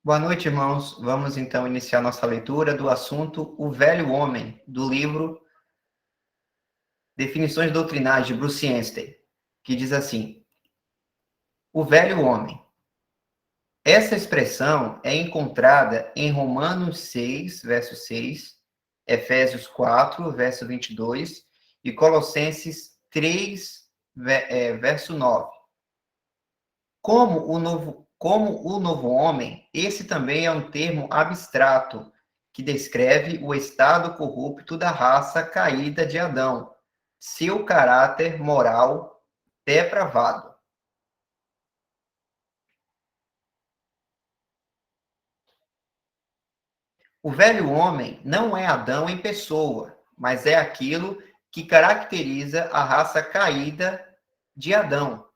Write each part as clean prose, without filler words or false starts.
Boa noite, irmãos. Vamos então iniciar nossa leitura do assunto O Velho Homem, do livro Definições Doutrinais de Bruce Anstey, que diz assim: O Velho Homem. Essa expressão é encontrada em Romanos 6, verso 6, Efésios 4, verso 22 e Colossenses 3, verso 9. Como o novo homem, esse também é um termo abstrato que descreve o estado corrupto da raça caída de Adão, seu caráter moral depravado. O velho homem não é Adão em pessoa, mas é aquilo que caracteriza a raça caída de Adão.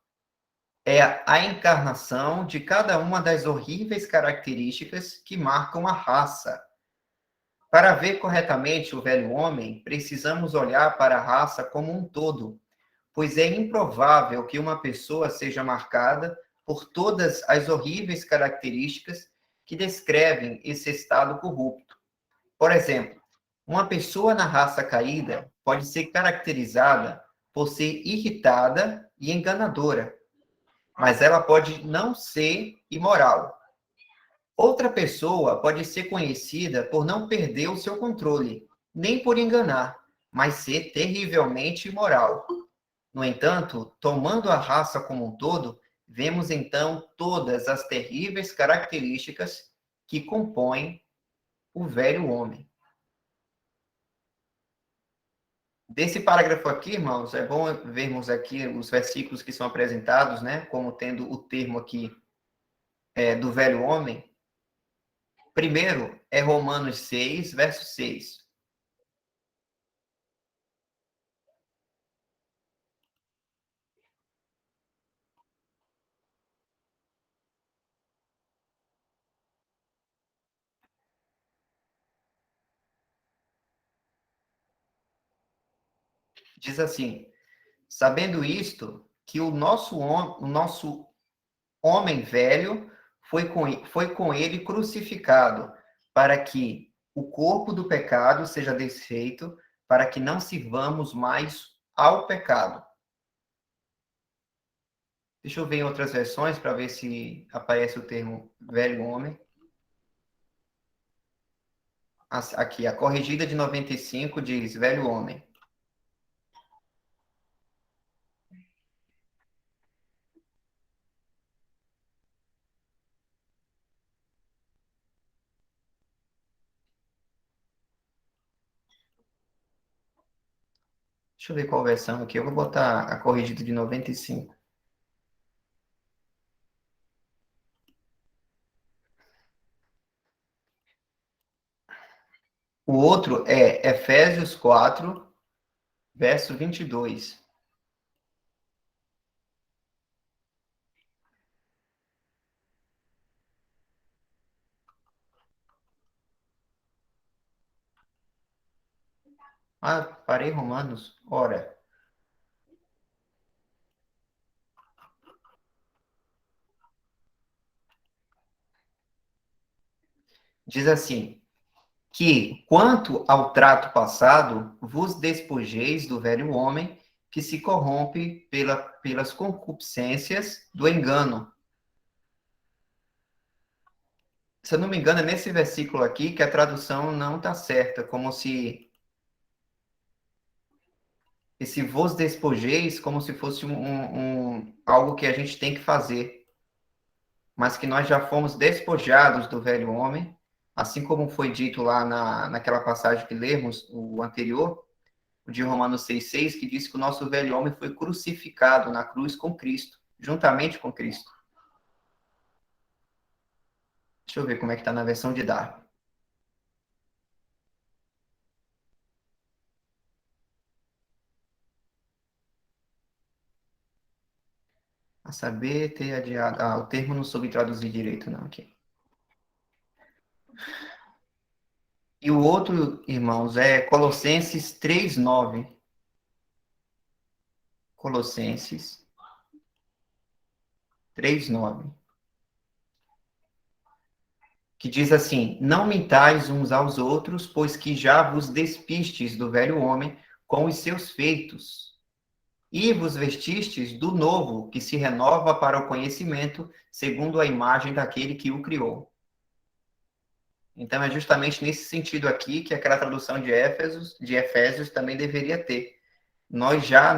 É a encarnação de cada uma das horríveis características que marcam a raça. Para ver corretamente o velho homem, precisamos olhar para a raça como um todo, pois é improvável que uma pessoa seja marcada por todas as horríveis características que descrevem esse estado corrupto. Por exemplo, uma pessoa na raça caída pode ser caracterizada por ser irritada e enganadora, mas ela pode não ser imoral. Outra pessoa pode ser conhecida por não perder o seu controle, nem por enganar, mas ser terrivelmente imoral. No entanto, tomando a raça como um todo, vemos então todas as terríveis características que compõem o velho homem. Desse parágrafo aqui, irmãos, é bom vermos aqui os versículos que são apresentados, né, como tendo o termo aqui do velho homem. Primeiro é Romanos 6, verso 6. Diz assim: sabendo isto, que o nosso homem velho foi com ele crucificado, para que o corpo do pecado seja desfeito, para que não sirvamos mais ao pecado. Deixa eu ver em outras versões para ver se aparece o termo velho homem. Aqui, a corrigida de 95 diz velho homem. Deixa eu ver qual versão aqui. Eu vou botar a corrigida de 95. O outro é Efésios 4, verso 22. Ah, parei Romanos. Ora, diz assim: que, quanto ao trato passado, vos despojeis do velho homem que se corrompe pelas concupiscências do engano. Se eu não me engano, é nesse versículo aqui que a tradução não está certa, como se esse vos despojeis, como se fosse algo que a gente tem que fazer, mas que nós já fomos despojados do velho homem, assim como foi dito lá naquela passagem que lemos, o anterior, o de Romanos 6,6, que diz que o nosso velho homem foi crucificado na cruz com Cristo, juntamente com Cristo. Deixa eu ver como é que está na versão de Darby. A saber, ter adiado. Ah, o termo não soube traduzir direito, não, aqui. E o outro, irmãos, é Colossenses 3,9. Colossenses 3,9. que diz assim: não mintais uns aos outros, pois que já vos despistes do velho homem com os seus feitos, e vos vestistes do novo, que se renova para o conhecimento, segundo a imagem daquele que o criou. Então, é justamente nesse sentido aqui que aquela tradução de Efésios também deveria ter. Nós já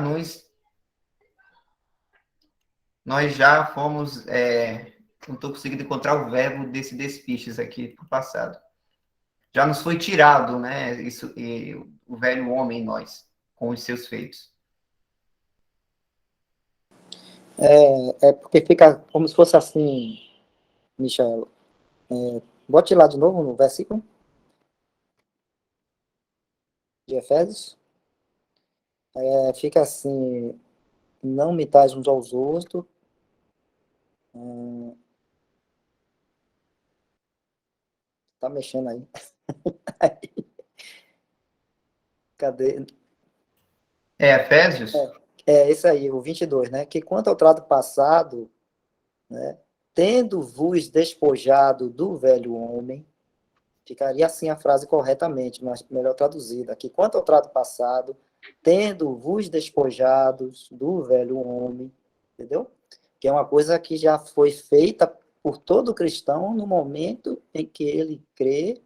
fomos, não estou conseguindo encontrar o verbo desse despistes aqui para o passado. Já nos foi tirado, né, isso, o velho homem em nós, com os seus feitos. É porque fica como se fosse assim, Michel. Bote lá de novo no versículo de Efésios. Fica assim, não mitais uns aos outros. Tá mexendo aí. Cadê? Efésios? Esse aí, o 22, né? Que quanto ao trato passado, né? Tendo-vos despojado do velho homem, ficaria assim a frase corretamente, mas melhor traduzida. Que quanto ao trato passado, tendo-vos despojados do velho homem, entendeu? Que é uma coisa que já foi feita por todo cristão no momento em que ele crê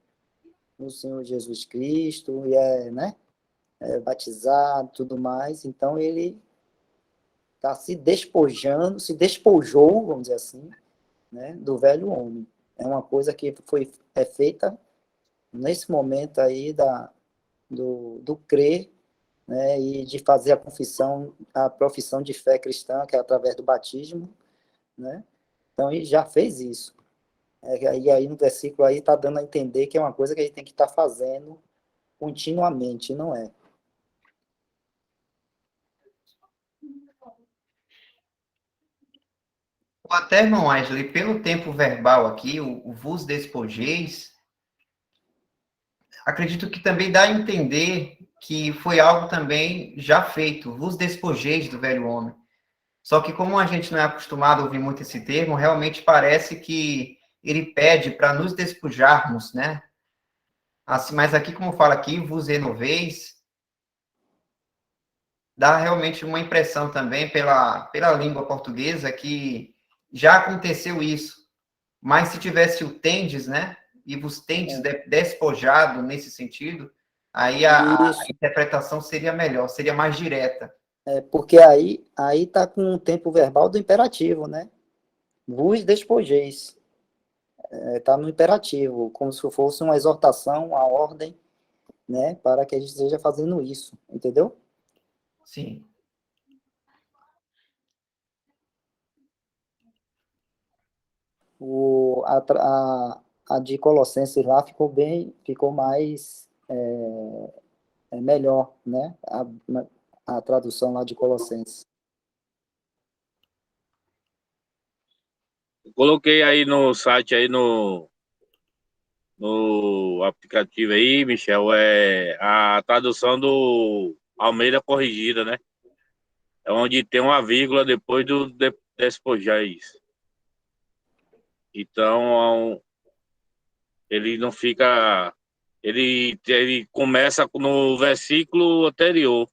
no Senhor Jesus Cristo e né, batizado, tudo mais. Então ele está se despojando, se despojou, vamos dizer assim, né, do velho homem. É uma coisa que é feita nesse momento aí do crer, né, e de fazer a profissão de fé cristã, que é através do batismo, né? Então, ele já fez isso. E aí no versículo aí está dando a entender que é uma coisa que a gente tem que estar fazendo continuamente, não é? Até, irmão Wesley, pelo tempo verbal aqui, o vos despojeis, acredito que também dá a entender que foi algo também já feito, vos despojeis do velho homem. Só que como a gente não é acostumado a ouvir muito esse termo, realmente parece que ele pede para nos despojarmos, né? Assim, mas aqui, como fala aqui, vos renoveis, dá realmente uma impressão também pela língua portuguesa que já aconteceu isso. Mas se tivesse o tendes, né? E vos tendes despojado nesse sentido, aí a Isso, interpretação seria melhor, seria mais direta. porque aí tá com o tempo verbal do imperativo, né? Vos despojeis. Tá no imperativo, como se fosse uma exortação, uma ordem, né? Para que a gente esteja fazendo isso, entendeu? Sim. A de Colossenses lá ficou mais melhor, né? A tradução lá de Colossenses. Coloquei aí no site, aí no aplicativo aí, Michel, é a tradução do Almeida Corrigida, né? É onde tem uma vírgula depois do despojais. Então, ele não fica... Ele começa no versículo anterior.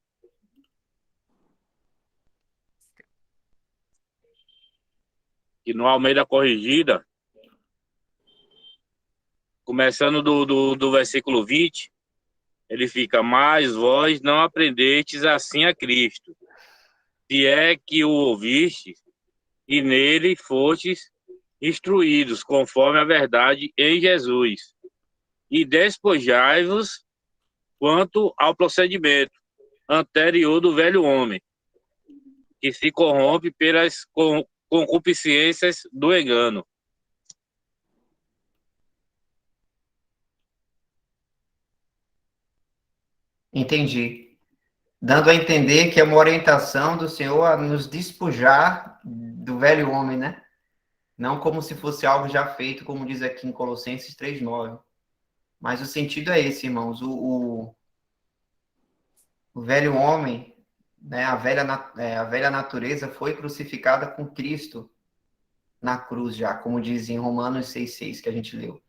E no Almeida Corrigida, começando do versículo 20, ele fica: mas vós não aprendestes assim a Cristo, se é que o ouviste, e nele fostes instruídos, conforme a verdade em Jesus. E despojai-vos quanto ao procedimento anterior do velho homem, que se corrompe pelas concupiscências do engano. Entendi. Dando a entender que é uma orientação do Senhor a nos despojar do velho homem, né? Não como se fosse algo já feito, como diz aqui em Colossenses 3:9. Mas o sentido é esse, irmãos. O velho homem, né, a velha natureza foi crucificada com Cristo na cruz já, como diz em Romanos 6,6, que a gente leu.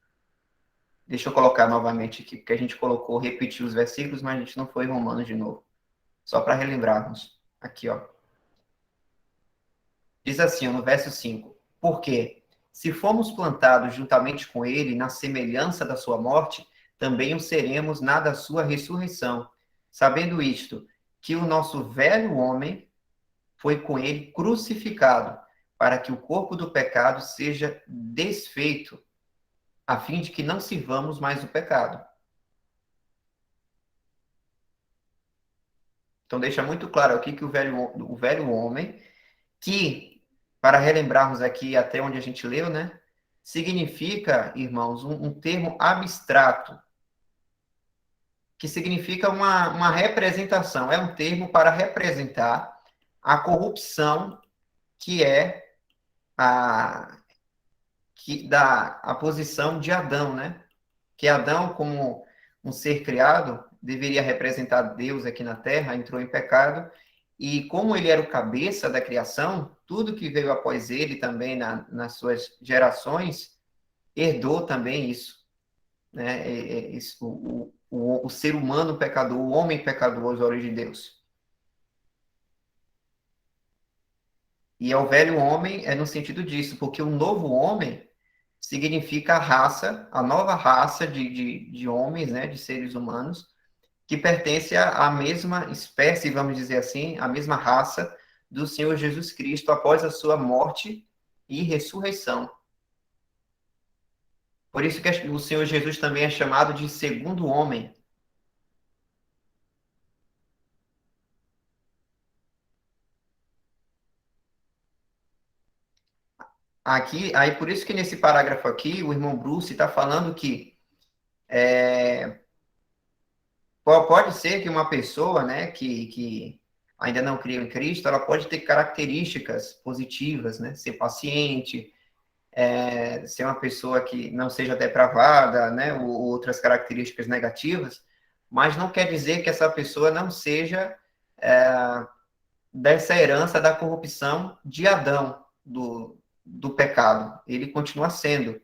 Deixa eu colocar novamente aqui, porque a gente colocou, repetiu os versículos, mas a gente não foi em Romanos de novo. Só para relembrarmos. Aqui, ó. Diz assim, ó, no verso 5. Porque, se formos plantados juntamente com ele na semelhança da sua morte, também o seremos na da sua ressurreição. Sabendo isto, que o nosso velho homem foi com ele crucificado, para que o corpo do pecado seja desfeito, a fim de que não sirvamos mais o pecado. Então, deixa muito claro aqui que o velho homem, que, para relembrarmos aqui até onde a gente leu, né, significa, irmãos, um termo abstrato, que significa uma representação, é um termo para representar a corrupção que é a posição de Adão, né? Que Adão, como um ser criado, deveria representar Deus aqui na Terra, entrou em pecado, e como ele era o cabeça da criação, tudo que veio após ele também nas suas gerações, herdou também isso, né? O ser humano pecador, o homem pecador, aos olhos de Deus. E é o velho homem é no sentido disso, porque o novo homem significa a raça, a nova raça de homens, né, de seres humanos, que pertence à mesma espécie, vamos dizer assim, à mesma raça do Senhor Jesus Cristo após a sua morte e ressurreição. Por isso que o Senhor Jesus também é chamado de segundo homem. Aqui, aí por isso que nesse parágrafo aqui, o irmão Bruce está falando que pode ser que uma pessoa, né, que ainda não criou em Cristo, ela pode ter características positivas, né, ser paciente, ser uma pessoa que não seja depravada, né, ou outras características negativas, mas não quer dizer que essa pessoa não seja dessa herança da corrupção de Adão, do pecado. Ele continua sendo.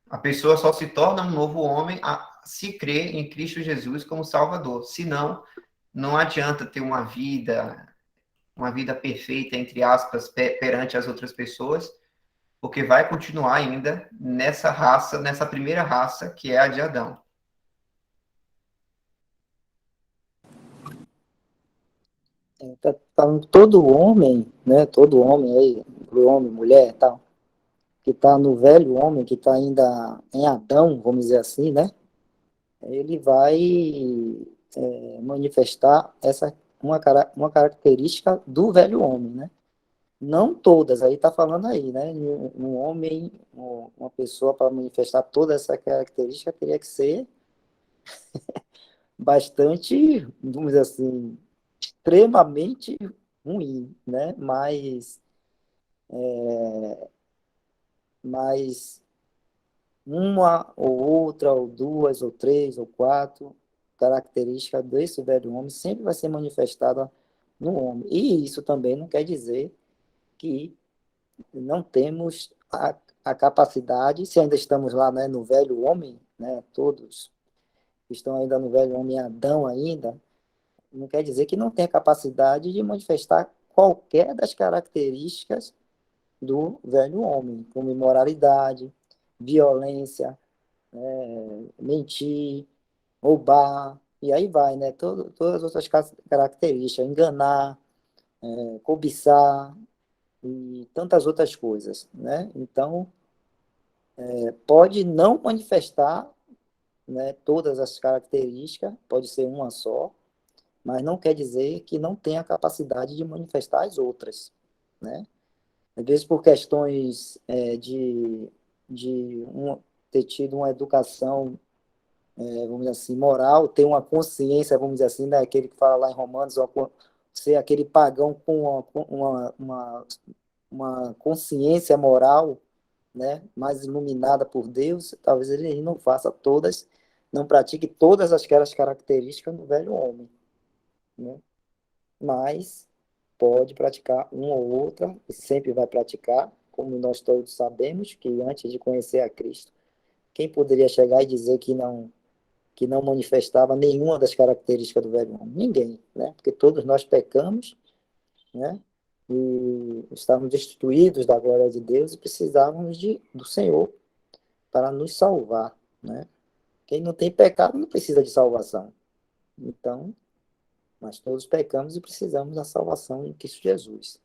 A pessoa só se torna um novo homem se crer em Cristo Jesus como Salvador. Senão, não adianta ter uma vida perfeita, entre aspas, perante as outras pessoas, porque vai continuar ainda nessa raça, nessa primeira raça, que é a de Adão. Tá falando todo homem, né? Todo homem aí, homem, mulher, tal, que está no velho homem, que está ainda em Adão, vamos dizer assim, né? Ele vai manifestar uma característica do velho homem, né? Não todas, aí está falando aí, né? Um homem, uma pessoa para manifestar toda essa característica teria que ser bastante, vamos dizer assim, extremamente ruim, né? Mas uma ou outra, ou duas, ou três, ou quatro características desse velho homem sempre vai ser manifestada no homem. E isso também não quer dizer que não temos a capacidade, se ainda estamos lá, né, no velho homem, né, todos estão ainda no velho homem Adão ainda, não quer dizer que não tem a capacidade de manifestar qualquer das características do velho homem, como imoralidade, violência, mentir, roubar, e aí vai, né? Todas as outras características, enganar, cobiçar e tantas outras coisas, né? Então, pode não manifestar, né, todas as características, pode ser uma só, mas não quer dizer que não tenha a capacidade de manifestar as outras, né? Às vezes por questões ter tido uma educação, vamos dizer assim, moral, ter uma consciência, vamos dizer assim, né, aquele que fala lá em Romanos, ser aquele pagão com uma consciência moral, né, mais iluminada por Deus, talvez ele não faça todas, não pratique todas aquelas características do velho homem, né? Mas pode praticar uma ou outra, e sempre vai praticar, como nós todos sabemos, que antes de conhecer a Cristo, Quem poderia chegar e dizer que não manifestava nenhuma das características do velho homem? Ninguém, né? Porque todos nós pecamos, né? E estávamos destituídos da glória de Deus e precisávamos do Senhor para nos salvar, né? Quem não tem pecado não precisa de salvação. Então, nós todos pecamos e precisamos da salvação em Cristo Jesus.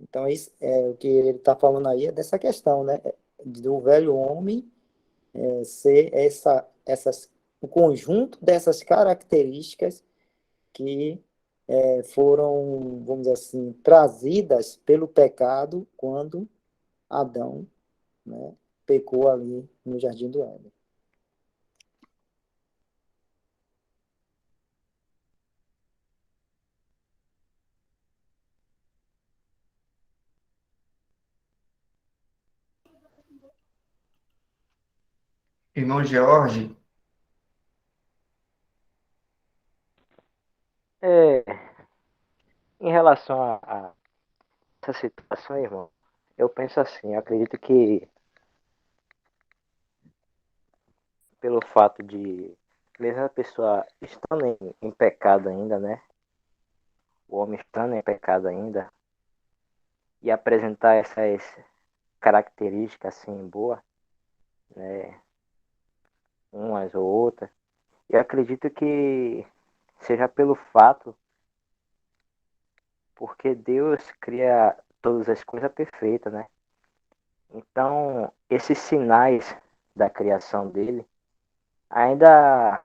Então, isso é o que ele está falando aí é dessa questão, né? Do velho homem ser o conjunto dessas características que foram, vamos dizer assim, trazidas pelo pecado quando Adão, né, pecou ali no Jardim do Éden. Irmão George, É, em relação a essa situação, irmão, eu penso assim, eu acredito que pelo fato de, mesmo a pessoa estando em pecado ainda, né? O homem estando em pecado ainda, e apresentar essas características assim boas, né? Umas ou outras, eu acredito que seja pelo fato, porque Deus cria todas as coisas perfeitas, né? Então, esses sinais da criação dele ainda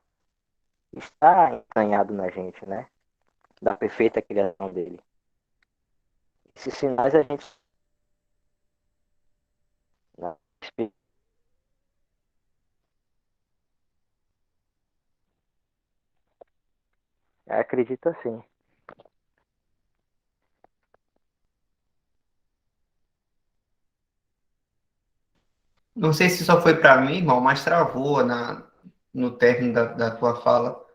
está entranhado na gente, né? Da perfeita criação dele. Esses sinais a gente não, acredito assim. não sei se só foi para mim, irmão, mas travou no término da tua fala.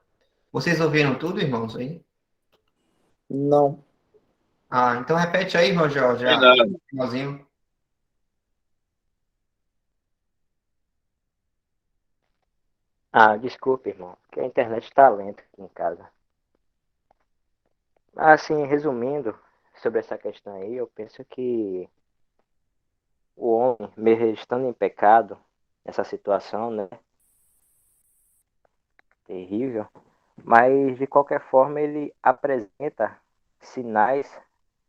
Vocês ouviram tudo, irmãos, aí? Não, Ah, então repete aí, irmão George, É já, nada. finalzinho. Ah, desculpe, irmão, que a internet está lenta aqui em casa. Assim, resumindo sobre essa questão aí, eu penso que o homem, mesmo estando em pecado, nessa situação, né, terrível, mas de qualquer forma ele apresenta sinais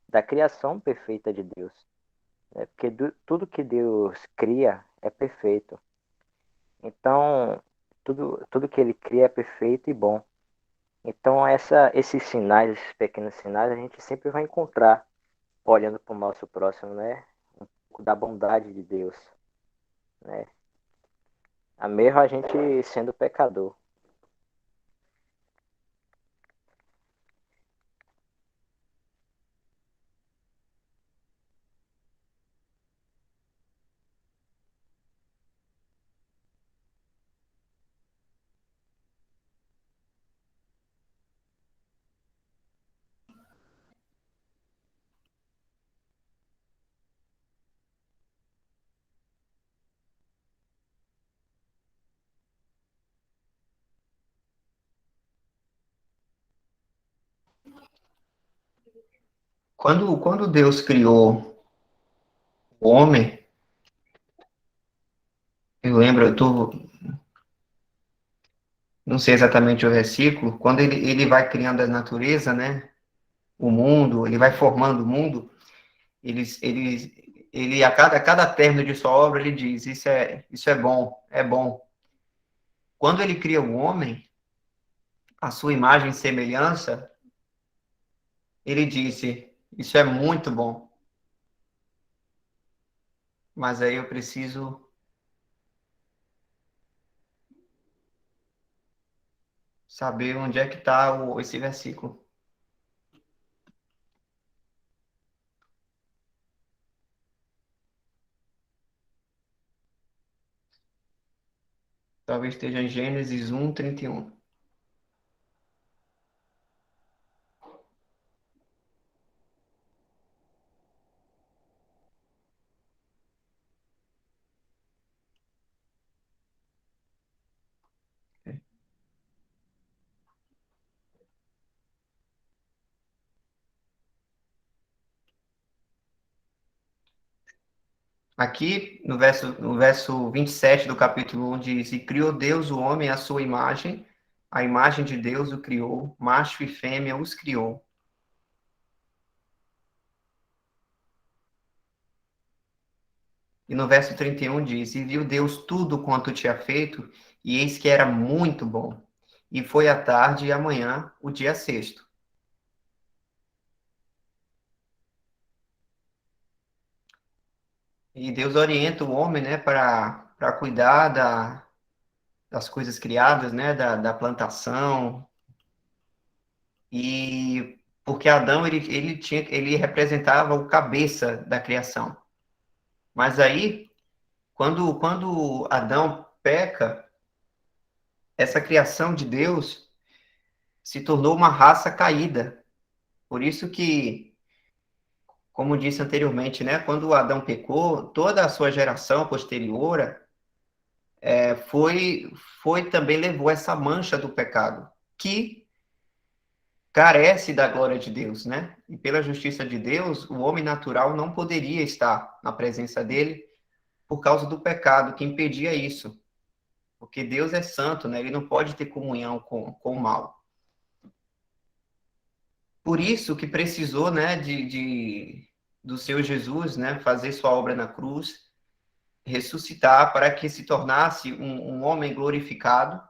da criação perfeita de Deus, né? Porque tudo que Deus cria é perfeito. Então, tudo que ele cria é perfeito e bom. Então, esses sinais, esses pequenos sinais, a gente sempre vai encontrar olhando para o nosso próximo, né? Um pouco da bondade de Deus, né? A mesmo a gente sendo pecador. Quando Deus criou o homem, eu lembro, não sei exatamente o versículo, quando ele vai criando a natureza, né? O mundo, ele vai formando o mundo, ele a cada término de sua obra, ele diz, isso é bom, é bom. Quando ele cria o homem, a sua imagem e semelhança, ele disse, isso é muito bom, mas aí eu preciso saber onde é que está esse versículo. Talvez esteja em Gênesis 1:31. Aqui, no verso 27 do capítulo 1, diz: E criou Deus o homem à sua imagem, a imagem de Deus o criou, macho e fêmea os criou. E no verso 31 diz: E viu Deus tudo quanto tinha feito, e eis que era muito bom. E foi a tarde e a manhã, o dia sexto. E Deus orienta o homem, né, para cuidar das coisas criadas, né, da plantação. E porque Adão, ele representava o cabeça da criação. Mas aí, quando Adão peca, essa criação de Deus se tornou uma raça caída. Por isso que, como disse anteriormente, né, quando Adão pecou, toda a sua geração posterior foi também levou essa mancha do pecado, que carece da glória de Deus, né? E pela justiça de Deus, o homem natural não poderia estar na presença dele por causa do pecado que impedia isso. Porque Deus é santo, né? Ele não pode ter comunhão com o mal. Por isso que precisou, né, do Senhor Jesus, né, fazer sua obra na cruz, ressuscitar para que se tornasse um homem glorificado,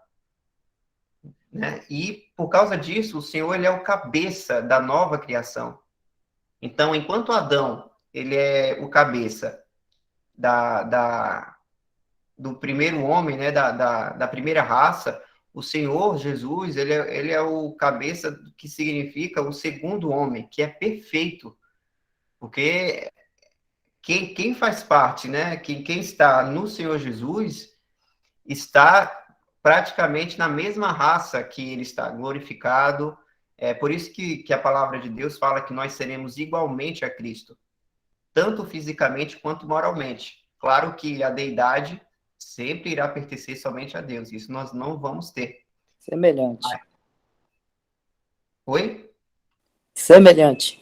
né? E por causa disso, o Senhor, ele é o cabeça da nova criação. Então, enquanto Adão, ele é o cabeça do primeiro homem, né, da primeira raça, o Senhor Jesus, ele é o cabeça que significa o segundo homem, que é perfeito. Porque quem faz parte, né, quem está no Senhor Jesus, está praticamente na mesma raça que ele está, glorificado. É por isso que a palavra de Deus fala que nós seremos igualmente a Cristo, tanto fisicamente quanto moralmente. Claro que a deidade sempre irá pertencer somente a Deus, isso nós não vamos ter. Semelhante. Oi? Semelhante.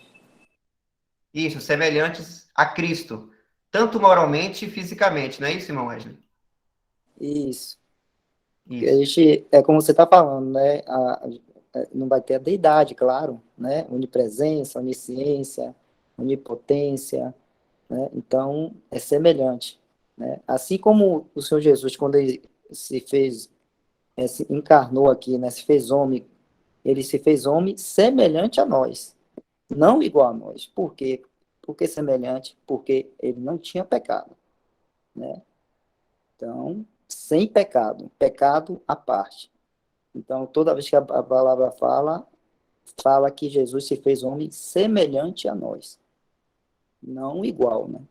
Isso, semelhantes a Cristo, tanto moralmente e fisicamente, não é isso, irmão Wesley? Isso. A Isso. gente, é como você está falando, né? Não vai ter a deidade, claro, né? Onipresença, onisciência, onipotência, né? Então, é semelhante, né? Assim como o Senhor Jesus, quando ele se fez, se encarnou aqui, né? Se fez homem, ele se fez homem semelhante a nós, não igual a nós. Por quê? Porque semelhante, porque ele não tinha pecado, né? Então, sem pecado, pecado à parte. Então, toda vez que a palavra fala que Jesus se fez homem semelhante a nós, não igual, né?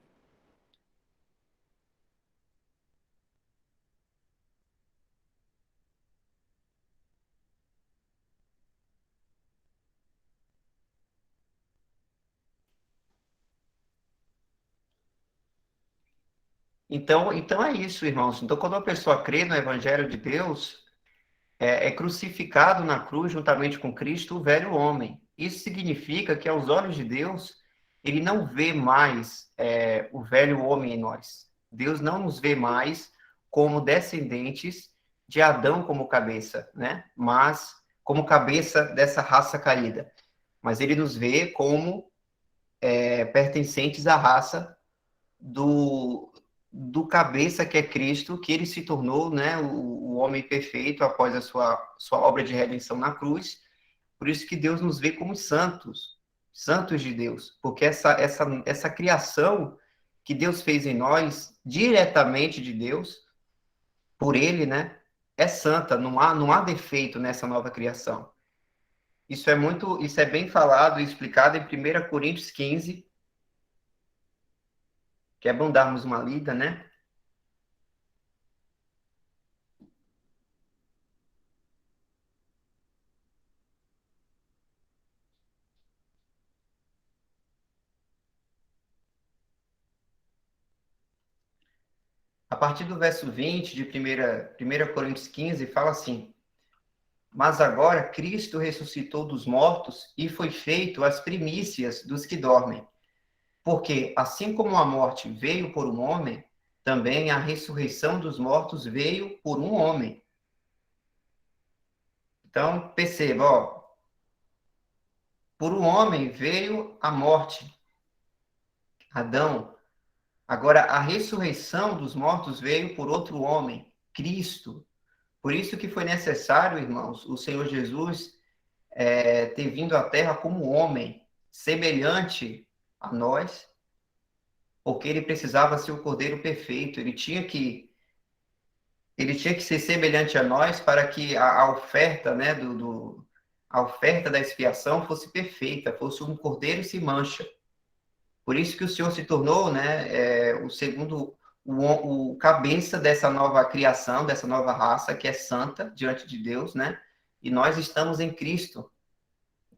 Então é isso, irmãos. Então, quando uma pessoa crê no Evangelho de Deus, é crucificado na cruz juntamente com Cristo o velho homem. Isso significa que, aos olhos de Deus, ele não vê mais o velho homem em nós. Deus não nos vê mais como descendentes de Adão como cabeça, né? Mas como cabeça dessa raça caída. Mas ele nos vê como pertencentes à raça do cabeça que é Cristo, que ele se tornou, né, o homem perfeito após a sua obra de redenção na cruz. Por isso que Deus nos vê como santos, santos de Deus, porque essa criação que Deus fez em nós, diretamente de Deus, por ele, né, é santa, não há defeito nessa nova criação. Isso é bem falado e explicado em 1 Coríntios 15, que é bom darmos uma lida, né? A partir do verso 20 de 1 Coríntios 15, fala assim: Mas agora Cristo ressuscitou dos mortos e foi feito as primícias dos que dormem. Porque assim como a morte veio por um homem, também a ressurreição dos mortos veio por um homem. Então, perceba, ó, por um homem veio a morte, Adão. Agora, a ressurreição dos mortos veio por outro homem, Cristo. Por isso que foi necessário, irmãos, o Senhor Jesus ter vindo à Terra como homem, semelhante a nós, porque ele precisava ser o Cordeiro perfeito. Ele tinha que ser semelhante a nós para que a oferta, né, a oferta da expiação fosse perfeita, fosse um cordeiro sem mancha. Por isso que o Senhor se tornou, né, o segundo, o cabeça dessa nova criação, dessa nova raça que é santa diante de Deus, né? E nós estamos em Cristo.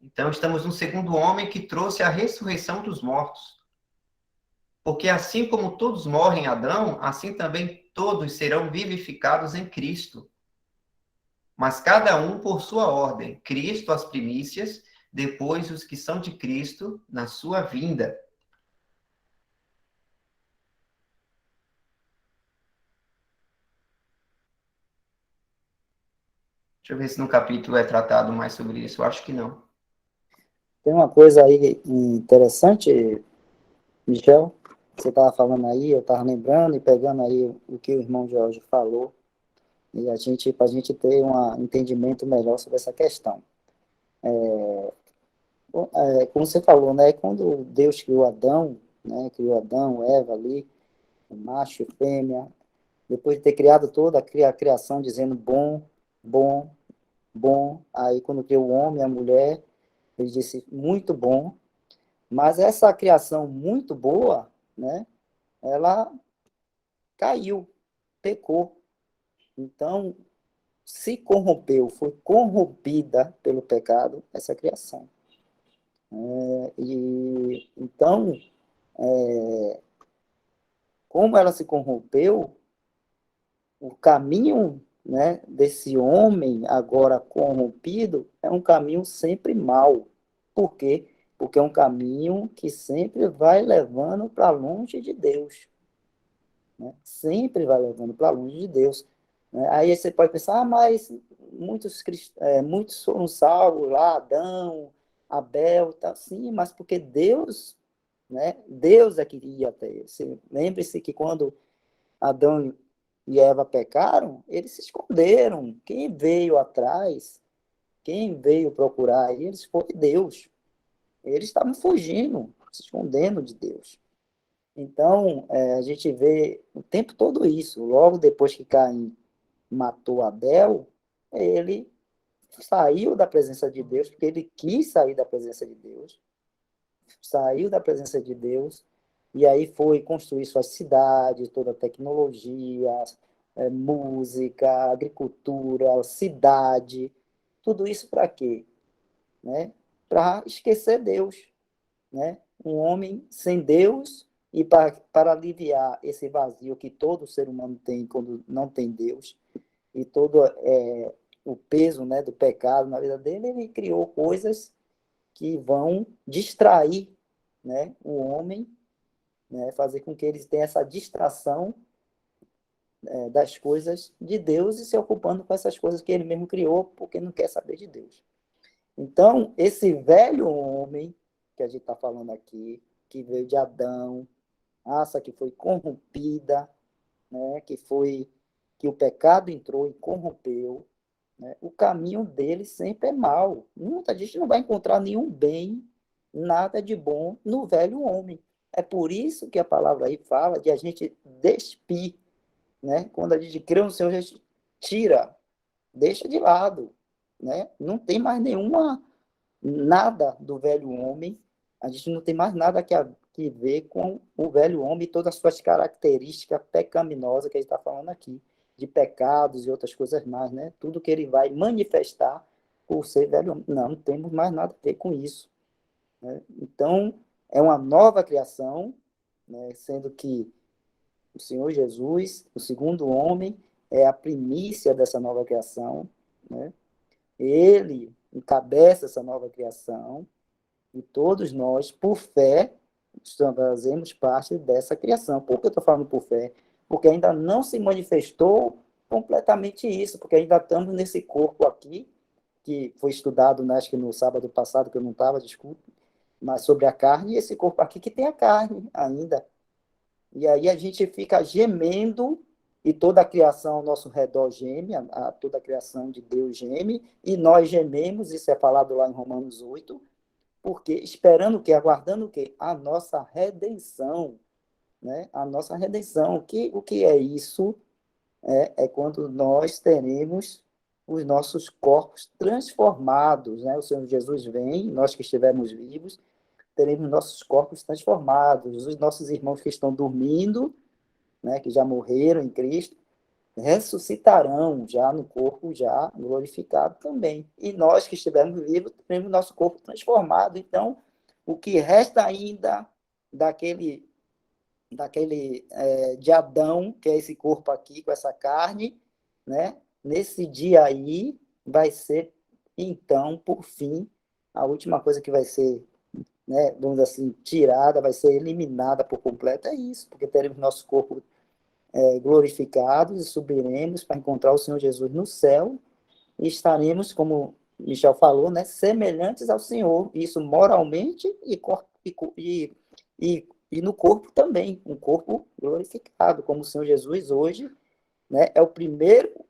Então estamos no segundo homem que trouxe a ressurreição dos mortos. Porque assim como todos morrem em Adão, assim também todos serão vivificados em Cristo. Mas cada um por sua ordem. Cristo as primícias, depois os que são de Cristo na sua vinda. Deixa eu ver se no capítulo é tratado mais sobre isso. Eu acho que não. Tem uma coisa aí interessante, Michel, você estava falando aí, eu estava lembrando e pegando aí o que o irmão Jorge falou, e para a gente ter um entendimento melhor sobre essa questão. Como você falou, né, quando Deus criou Adão, né, criou Adão, Eva ali, macho e fêmea, depois de ter criado toda a criação dizendo bom, bom, bom, aí quando criou o homem e a mulher, ele disse muito bom, mas essa criação muito boa, né, ela caiu, pecou. Então, se corrompeu, foi corrompida pelo pecado essa criação. Então, como ela se corrompeu, o caminho, né, desse homem agora corrompido é um caminho sempre mau. Por quê? Porque é um caminho que sempre vai levando para longe de Deus. Né? Sempre vai levando para longe de Deus. Né? Aí você pode pensar, mas muitos foram salvos lá, Adão, Abel, tá? Sim, mas porque Deus, né? Deus é que ia até eles. Lembre-se que quando Adão e Eva pecaram, eles se esconderam. Quem veio atrás, quem veio procurar eles foi Deus. Eles estavam fugindo, se escondendo de Deus. Então, a gente vê o tempo todo isso. Logo depois que Caim matou Abel, ele saiu da presença de Deus, porque ele quis sair da presença de Deus, saiu da presença de Deus, e aí foi construir suas cidades, toda a tecnologia, música, agricultura, cidade, tudo isso para quê? Né? Para esquecer Deus, né? Um homem sem Deus, e para aliviar esse vazio que todo ser humano tem quando não tem Deus, e todo o peso, né, do pecado na vida dele, ele criou coisas que vão distrair, né, o homem, né, fazer com que eles tenham essa distração das coisas de Deus e se ocupando com essas coisas que ele mesmo criou, porque não quer saber de Deus. Então, esse velho homem que a gente está falando aqui, que veio de Adão, raça que foi corrompida, né, que o pecado entrou e corrompeu, né, o caminho dele sempre é mau. A gente não vai encontrar nenhum bem, nada de bom no velho homem. É por isso que a palavra aí fala de a gente despir, né? Quando a gente crê no Senhor, a gente tira, deixa de lado, né? Não tem mais nada do velho homem, a gente não tem mais nada que ver com o velho homem e todas as suas características pecaminosas que a gente está falando aqui, de pecados e outras coisas mais, né? Tudo que ele vai manifestar por ser velho homem. Não temos mais nada a ver com isso. Né? Então, é uma nova criação, né? Sendo que o Senhor Jesus, o segundo homem, é a primícia dessa nova criação, né? Ele encabeça essa nova criação, e todos nós, por fé, fazemos parte dessa criação. Por que eu estou falando por fé? Porque ainda não se manifestou completamente isso, porque ainda estamos nesse corpo aqui, que foi estudado, né, acho que no sábado passado, que eu não estava, desculpe, mas sobre a carne, e esse corpo aqui que tem a carne ainda. E aí a gente fica gemendo, e toda a criação ao nosso redor geme, toda a criação de Deus geme, e nós gememos, isso é falado lá em Romanos 8, porque esperando o quê? Aguardando o quê? A nossa redenção, né? A nossa redenção. O que é isso? É quando nós teremos os nossos corpos transformados, né? O Senhor Jesus vem, nós que estivermos vivos, teremos nossos corpos transformados. Os nossos irmãos que estão dormindo, né, que já morreram em Cristo, ressuscitarão já no corpo já glorificado também. E nós que estivermos vivos, teremos nosso corpo transformado. Então, o que resta ainda daquele de Adão, que é esse corpo aqui, com essa carne, né? Nesse dia aí, vai ser, então, por fim, a última coisa que vai ser, né, vamos dizer assim, tirada, vai ser eliminada por completo, é isso, porque teremos nosso corpo glorificados e subiremos para encontrar o Senhor Jesus no céu e estaremos, como Michel falou, né, semelhantes ao Senhor, isso moralmente e no corpo também, um corpo glorificado, como o Senhor Jesus hoje, né, é o primeiro,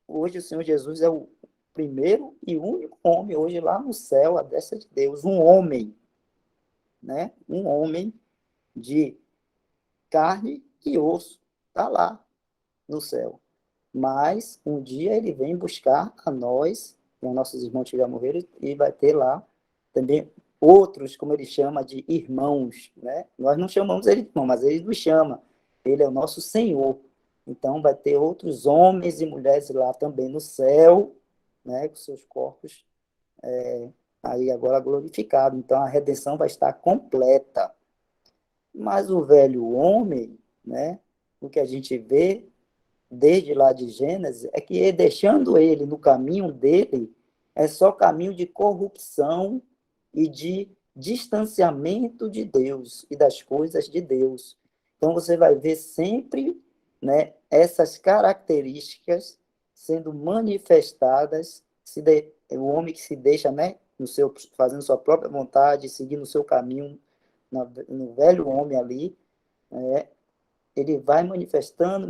hoje o Senhor Jesus é o primeiro e único homem, hoje lá no céu, à destra de Deus, um homem, né, um homem de carne e osso, está lá no céu. Mas um dia ele vem buscar a nós, os nossos irmãos que já morreram, e vai ter lá também outros, como ele chama, de irmãos, né? Nós não chamamos ele de irmão, mas ele nos chama. Ele é o nosso Senhor. Então vai ter outros homens e mulheres lá também no céu, né? Com seus corpos aí agora glorificados. Então a redenção vai estar completa. Mas o velho homem, né? O que a gente vê desde lá de Gênesis, é que deixando ele no caminho dele, é só caminho de corrupção e de distanciamento de Deus e das coisas de Deus. Então você vai ver sempre, né, essas características sendo manifestadas, o homem que se deixa, né, fazendo sua própria vontade, seguindo o seu caminho, no velho homem ali, né, ele vai manifestando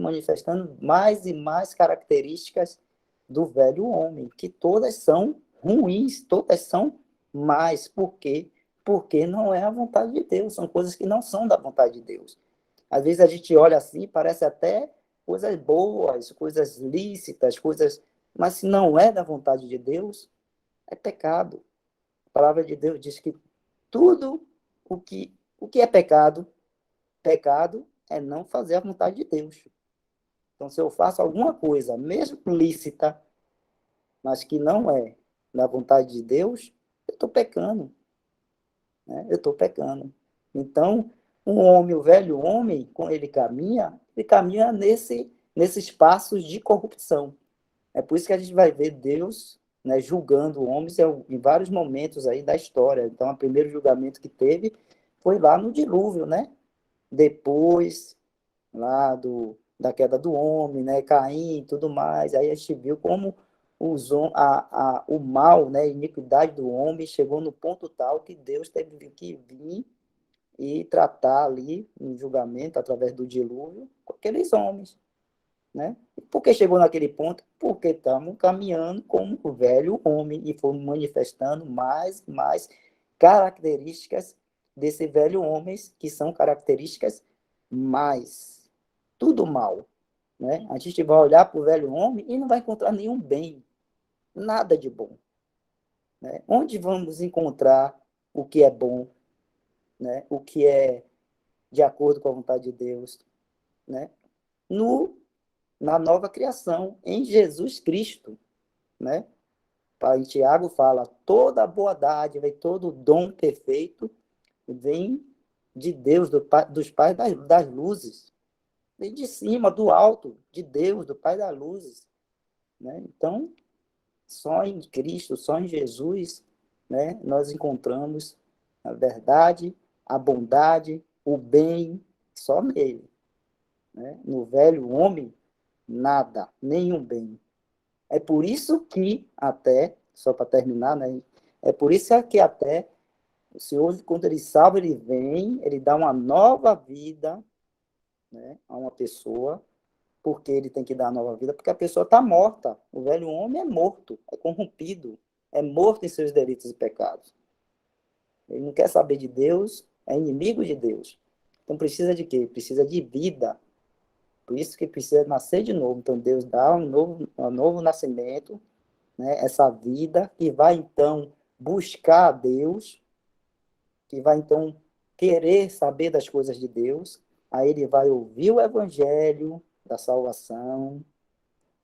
mais e mais características do velho homem, que todas são ruins, todas são más. Por quê? Porque não é a vontade de Deus, são coisas que não são da vontade de Deus. Às vezes a gente olha assim, parece até coisas boas, coisas lícitas, mas se não é da vontade de Deus, é pecado. A palavra de Deus diz que tudo o que é pecado é não fazer a vontade de Deus. Então, se eu faço alguma coisa, mesmo lícita, mas que não é da vontade de Deus, eu estou pecando. Né? Eu estou pecando. Então, o velho homem, quando ele caminha nesses passos de corrupção. É por isso que a gente vai ver Deus, né, julgando homens em vários momentos aí da história. Então, o primeiro julgamento que teve foi lá no dilúvio, né? Depois lá da queda do homem, né, Caim e tudo mais, aí a gente viu como o mal, né, a iniquidade do homem chegou no ponto tal que Deus teve que vir e tratar ali no julgamento, através do dilúvio, com aqueles homens, né? E por que chegou naquele ponto? Porque estamos caminhando como o velho homem e fomos manifestando mais e mais características desse velho homem, que são características mais tudo mal, né? A gente vai olhar para o velho homem e não vai encontrar nenhum bem, nada de bom, né? Onde vamos encontrar o que é bom, né? O que é de acordo com a vontade de Deus, né? Na nova criação, em Jesus Cristo, né? Em Tiago fala, toda a boa dádiva e todo o dom perfeito vem de Deus, dos pais das luzes, vem de cima, do alto, de Deus, do Pai das luzes, né? Então, só em Cristo, só em Jesus, né, nós encontramos a verdade, a bondade, o bem, só nele. Né? No velho homem, nada, nenhum bem. É por isso que até, só para terminar, né? É por isso que até o Senhor, quando ele salva, ele vem, ele dá uma nova vida, né, a uma pessoa, porque ele tem que dar nova vida, porque a pessoa está morta. O velho homem é morto, é corrompido, é morto em seus delitos e pecados. Ele não quer saber de Deus, é inimigo de Deus. Então precisa de quê? Precisa de vida. Por isso que precisa nascer de novo. Então Deus dá um novo nascimento, né? Essa vida que vai então buscar a Deus, que vai então querer saber das coisas de Deus. Aí ele vai ouvir o evangelho da salvação.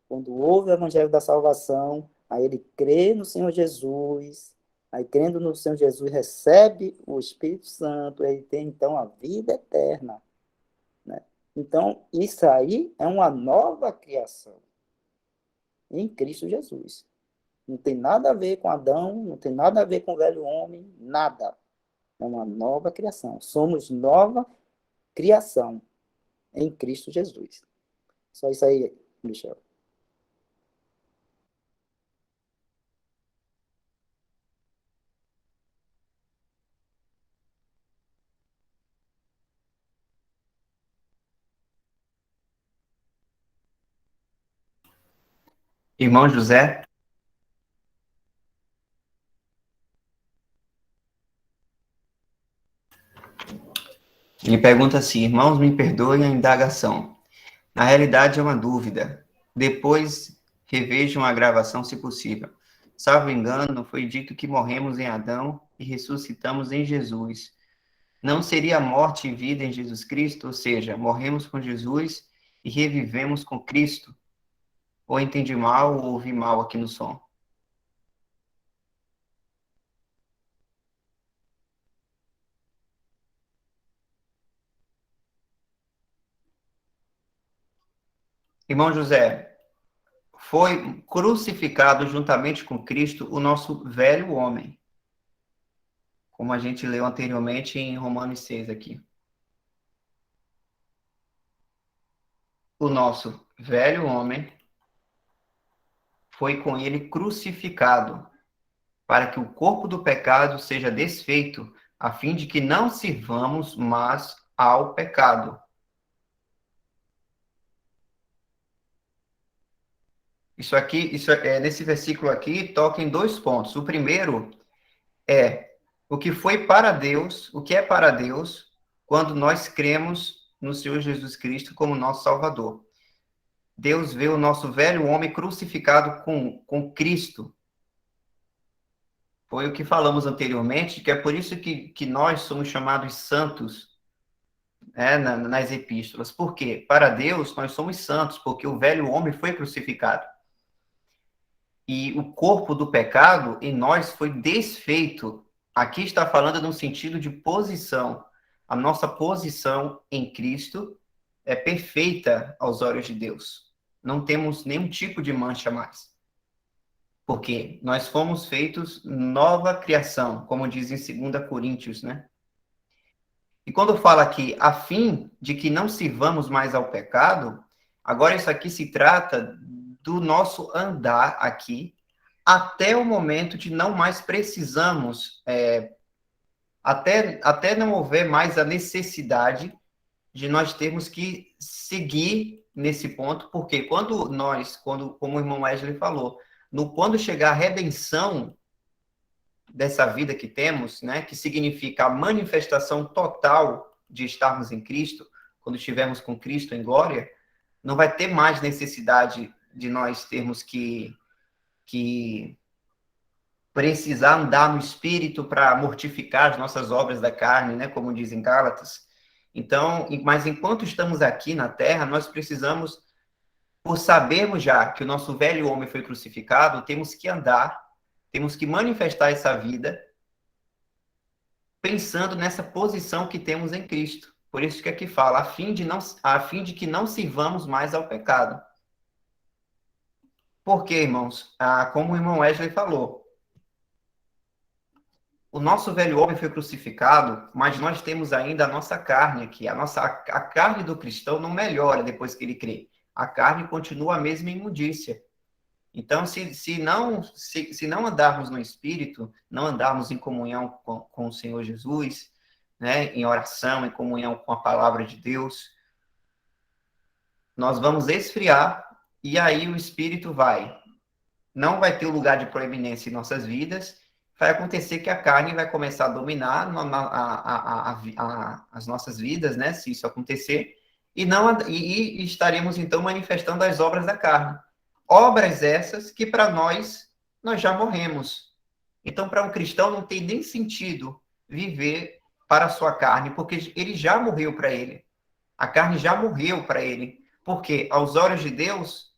Quando ouve o evangelho da salvação, aí ele crê no Senhor Jesus. Aí, crendo no Senhor Jesus, recebe o Espírito Santo, ele tem, então, a vida eterna. Né? Então, isso aí é uma nova criação em Cristo Jesus. Não tem nada a ver com Adão, não tem nada a ver com o velho homem, nada. É uma nova criação. Somos nova criação em Cristo Jesus. Só isso aí, Michel. Irmão José, ele pergunta assim: irmãos, me perdoem a indagação. Na realidade, é uma dúvida. Depois, revejam a gravação, se possível. Salvo engano, foi dito que morremos em Adão e ressuscitamos em Jesus. Não seria morte e vida em Jesus Cristo? Ou seja, morremos com Jesus e revivemos com Cristo? Ou entendi mal ou ouvi mal aqui no som? Irmão José, foi crucificado juntamente com Cristo o nosso velho homem, como a gente leu anteriormente em Romanos 6 aqui. O nosso velho homem foi com ele crucificado, para que o corpo do pecado seja desfeito, a fim de que não sirvamos mais ao pecado. Nesse versículo aqui, toca em dois pontos. O primeiro é o que foi para Deus, o que é para Deus, quando nós cremos no Senhor Jesus Cristo como nosso Salvador. Deus vê o nosso velho homem crucificado com Cristo. Foi o que falamos anteriormente, que é por isso que nós somos chamados santos, né, nas epístolas. Por quê? Para Deus, nós somos santos, porque o velho homem foi crucificado. E o corpo do pecado em nós foi desfeito. Aqui está falando no sentido de posição. A nossa posição em Cristo é perfeita aos olhos de Deus. Não temos nenhum tipo de mancha mais. Porque nós fomos feitos nova criação, como diz em 2 Coríntios, né? E quando fala aqui, a fim de que não sirvamos mais ao pecado, agora isso aqui se trata do nosso andar aqui, até o momento de não mais precisamos, até não houver mais a necessidade de nós termos que seguir nesse ponto, porque como o irmão Wesley falou, quando chegar a redenção dessa vida que temos, né, que significa a manifestação total de estarmos em Cristo, quando estivermos com Cristo em glória, não vai ter mais necessidade de nós termos que precisar andar no Espírito para mortificar as nossas obras da carne, né, como diz em Gálatas. Então, mas enquanto estamos aqui na Terra, nós precisamos, por sabermos já que o nosso velho homem foi crucificado, temos que andar, temos que manifestar essa vida pensando nessa posição que temos em Cristo. Por isso que aqui fala, a fim de que não sirvamos mais ao pecado. Por quê, irmãos? Como o irmão Wesley falou, o nosso velho homem foi crucificado, mas nós temos ainda a nossa carne aqui. A carne do cristão não melhora depois que ele crê. A carne continua a mesma imundícia. Então, se não andarmos no Espírito, não andarmos em comunhão com o Senhor Jesus, né, em oração, em comunhão com a palavra de Deus, nós vamos esfriar e aí o Espírito não vai ter o lugar de proeminência em nossas vidas, vai acontecer que a carne vai começar a dominar as nossas vidas, né, se isso acontecer, e estaremos, então, manifestando as obras da carne. Obras essas que, para nós já morremos. Então, para um cristão, não tem nem sentido viver para a sua carne, porque ele já morreu para ele. A carne já morreu para ele. Porque, aos olhos de Deus,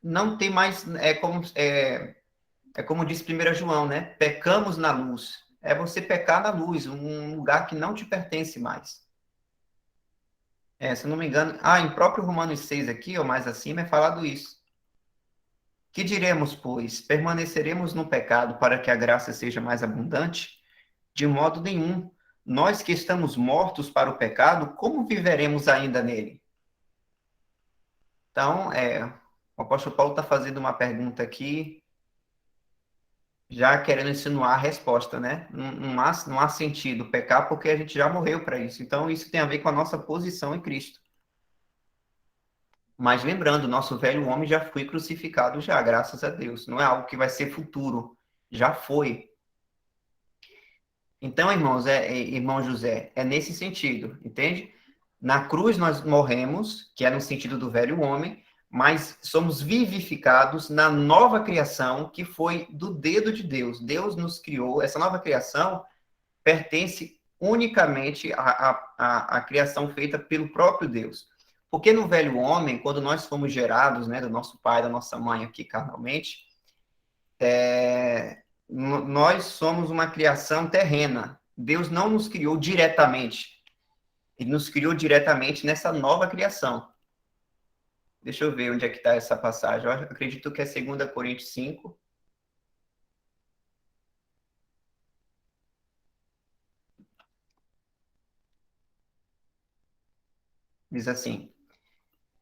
não tem mais... É como diz 1 João, né? Pecamos na luz. É você pecar na luz, um lugar que não te pertence mais. Se eu não me engano... em próprio Romanos 6 aqui, ou mais acima, é falado isso. Que diremos, pois? Permaneceremos no pecado para que a graça seja mais abundante? De modo nenhum. Nós que estamos mortos para o pecado, como viveremos ainda nele? Então, o apóstolo Paulo está fazendo uma pergunta aqui, já querendo insinuar a resposta, né? Não há sentido pecar porque a gente já morreu para isso. Então, isso tem a ver com a nossa posição em Cristo. Mas lembrando, nosso velho homem já foi crucificado já, graças a Deus. Não é algo que vai ser futuro, já foi. Então, irmãos, irmão José, é nesse sentido, entende? Na cruz nós morremos, que é no sentido do velho homem, mas somos vivificados na nova criação que foi do dedo de Deus. Deus nos criou, essa nova criação pertence unicamente à criação feita pelo próprio Deus. Porque no velho homem, quando nós fomos gerados, né, do nosso pai, da nossa mãe aqui carnalmente, nós somos uma criação terrena. Deus não nos criou diretamente. Ele nos criou diretamente nessa nova criação. Deixa eu ver onde é que está essa passagem. Eu acredito que é 2 Coríntios 5. Diz assim: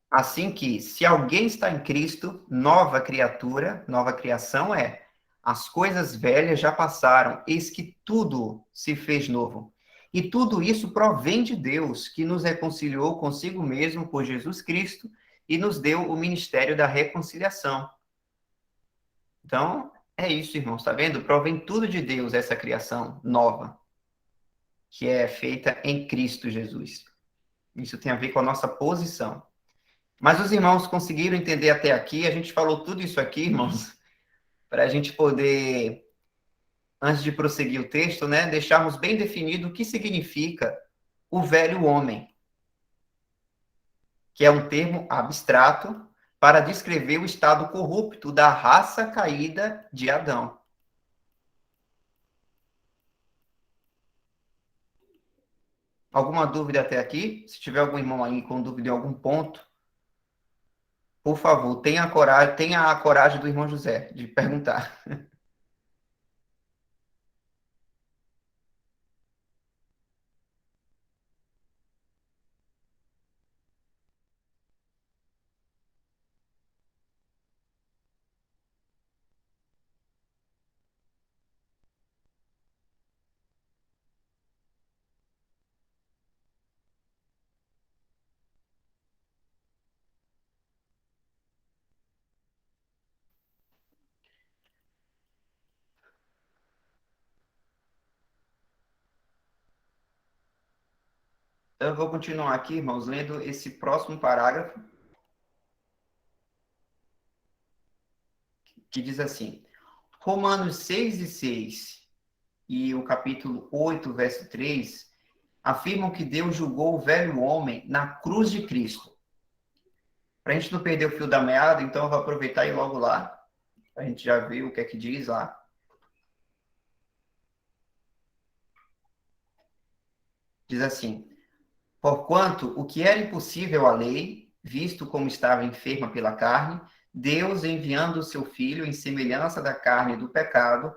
assim que, se alguém está em Cristo, nova criatura, nova criação as coisas velhas já passaram, eis que tudo se fez novo. E tudo isso provém de Deus, que nos reconciliou consigo mesmo por Jesus Cristo e nos deu o ministério da reconciliação. Então, é isso, irmãos, está vendo? Provém tudo de Deus, essa criação nova, que é feita em Cristo Jesus. Isso tem a ver com a nossa posição. Mas os irmãos conseguiram entender até aqui? A gente falou tudo isso aqui, irmãos, para a gente poder, antes de prosseguir o texto, né, deixarmos bem definido o que significa o velho homem, que é um termo abstrato para descrever o estado corrupto da raça caída de Adão. Alguma dúvida até aqui? Se tiver algum irmão aí com dúvida em algum ponto, por favor, tenha a coragem do irmão José de perguntar. Então, eu vou continuar aqui, irmãos, lendo esse próximo parágrafo, que diz assim: Romanos 6:6 e o capítulo 8, verso 3, afirmam que Deus julgou o velho homem na cruz de Cristo. Para a gente não perder o fio da meada, então eu vou aproveitar e ir logo lá. A gente já viu o que é que diz lá. Diz assim: porquanto o que era impossível à lei, visto como estava enferma pela carne, Deus, enviando o seu Filho em semelhança da carne do pecado,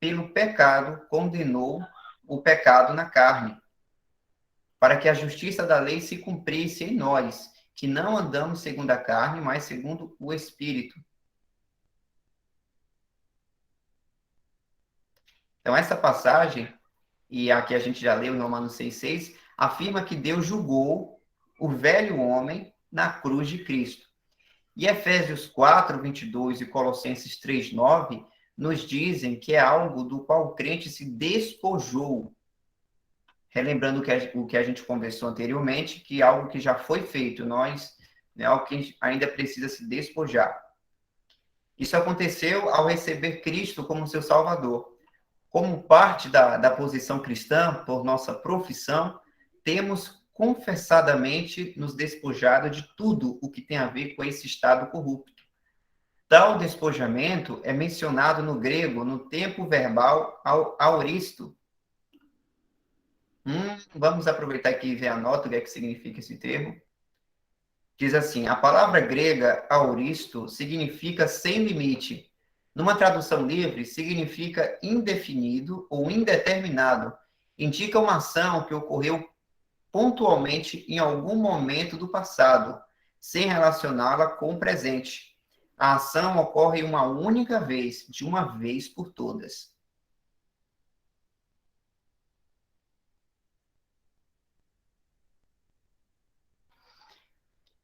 pelo pecado, condenou o pecado na carne, para que a justiça da lei se cumprisse em nós, que não andamos segundo a carne, mas segundo o Espírito. Então, essa passagem, e aqui a gente já leu em Romanos 6,6, afirma que Deus julgou o velho homem na cruz de Cristo. E Efésios 4:22 e Colossenses 3:9 nos dizem que é algo do qual o crente se despojou. Relembrando o que a gente conversou anteriormente, que é algo que já foi feito, nós, né, algo que ainda precisa se despojar. Isso aconteceu ao receber Cristo como seu Salvador. Como parte da posição cristã, por nossa profissão, temos confessadamente nos despojado de tudo o que tem a ver com esse estado corrupto. Tal despojamento é mencionado no grego, no tempo verbal auristo. Vamos aproveitar aqui e ver a nota, o que é que significa esse termo. Diz assim, a palavra grega auristo significa sem limite. Numa tradução livre, significa indefinido ou indeterminado. Indica uma ação que ocorreu pontualmente em algum momento do passado, sem relacioná-la com o presente. A ação ocorre uma única vez, de uma vez por todas.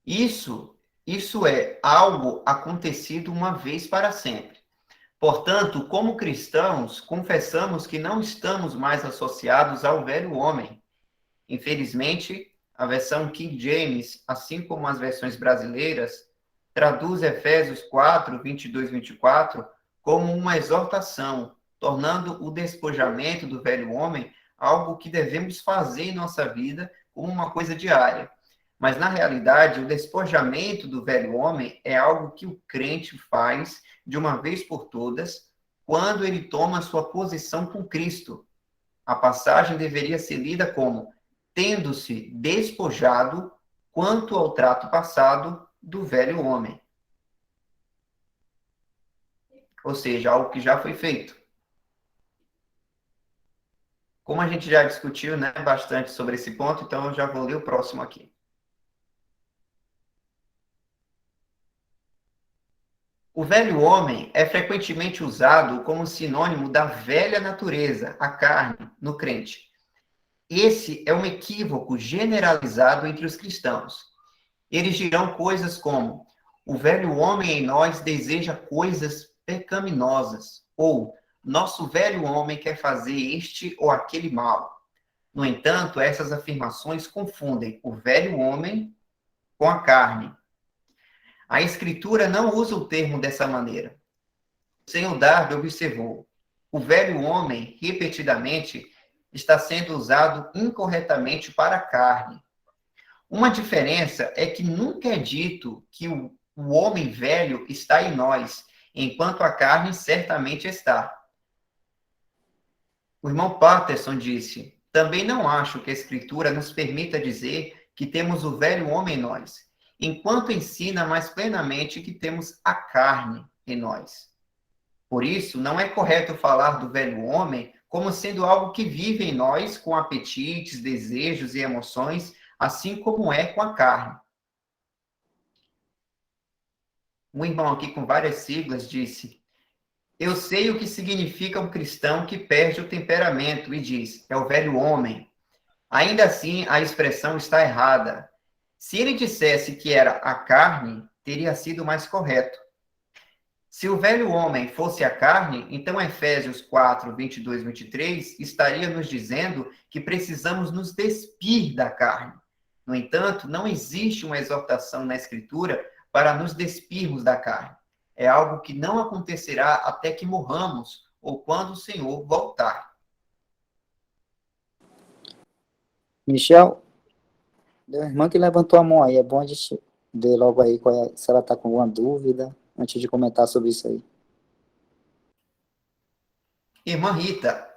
Isso é algo acontecido uma vez para sempre. Portanto, como cristãos, confessamos que não estamos mais associados ao velho homem. Infelizmente, a versão King James, assim como as versões brasileiras, traduz Efésios 4:22 e 24 como uma exortação, tornando o despojamento do velho homem algo que devemos fazer em nossa vida como uma coisa diária. Mas, na realidade, o despojamento do velho homem é algo que o crente faz de uma vez por todas, quando ele toma sua posição com Cristo. A passagem deveria ser lida como tendo-se despojado quanto ao trato passado do velho homem. Ou seja, algo que já foi feito. Como a gente já discutiu, né, bastante sobre esse ponto, então eu já vou ler o próximo aqui. O velho homem é frequentemente usado como sinônimo da velha natureza, a carne, no crente. Esse é um equívoco generalizado entre os cristãos. Eles dirão coisas como: o velho homem em nós deseja coisas pecaminosas, ou nosso velho homem quer fazer este ou aquele mal. No entanto, essas afirmações confundem o velho homem com a carne. A Escritura não usa o termo dessa maneira. O Senhor Darby observou: o velho homem, repetidamente, está sendo usado incorretamente para a carne. Uma diferença é que nunca é dito que o homem velho está em nós, enquanto a carne certamente está. O irmão Patterson disse: também não acho que a Escritura nos permita dizer que temos o velho homem em nós, enquanto ensina mais plenamente que temos a carne em nós. Por isso, não é correto falar do velho homem como sendo algo que vive em nós com apetites, desejos e emoções, assim como é com a carne. Um irmão aqui com várias siglas disse: eu sei o que significa um cristão que perde o temperamento e diz, é o velho homem. Ainda assim, a expressão está errada. Se ele dissesse que era a carne, teria sido mais correto. Se o velho homem fosse a carne, então Efésios 4:22 e 23 estaria nos dizendo que precisamos nos despir da carne. No entanto, não existe uma exortação na Escritura para nos despirmos da carne. É algo que não acontecerá até que morramos ou quando o Senhor voltar. Michel, deu uma irmã que levantou a mão aí. É bom a gente ver logo aí se ela está com alguma dúvida, antes de comentar sobre isso aí. Irmã Rita,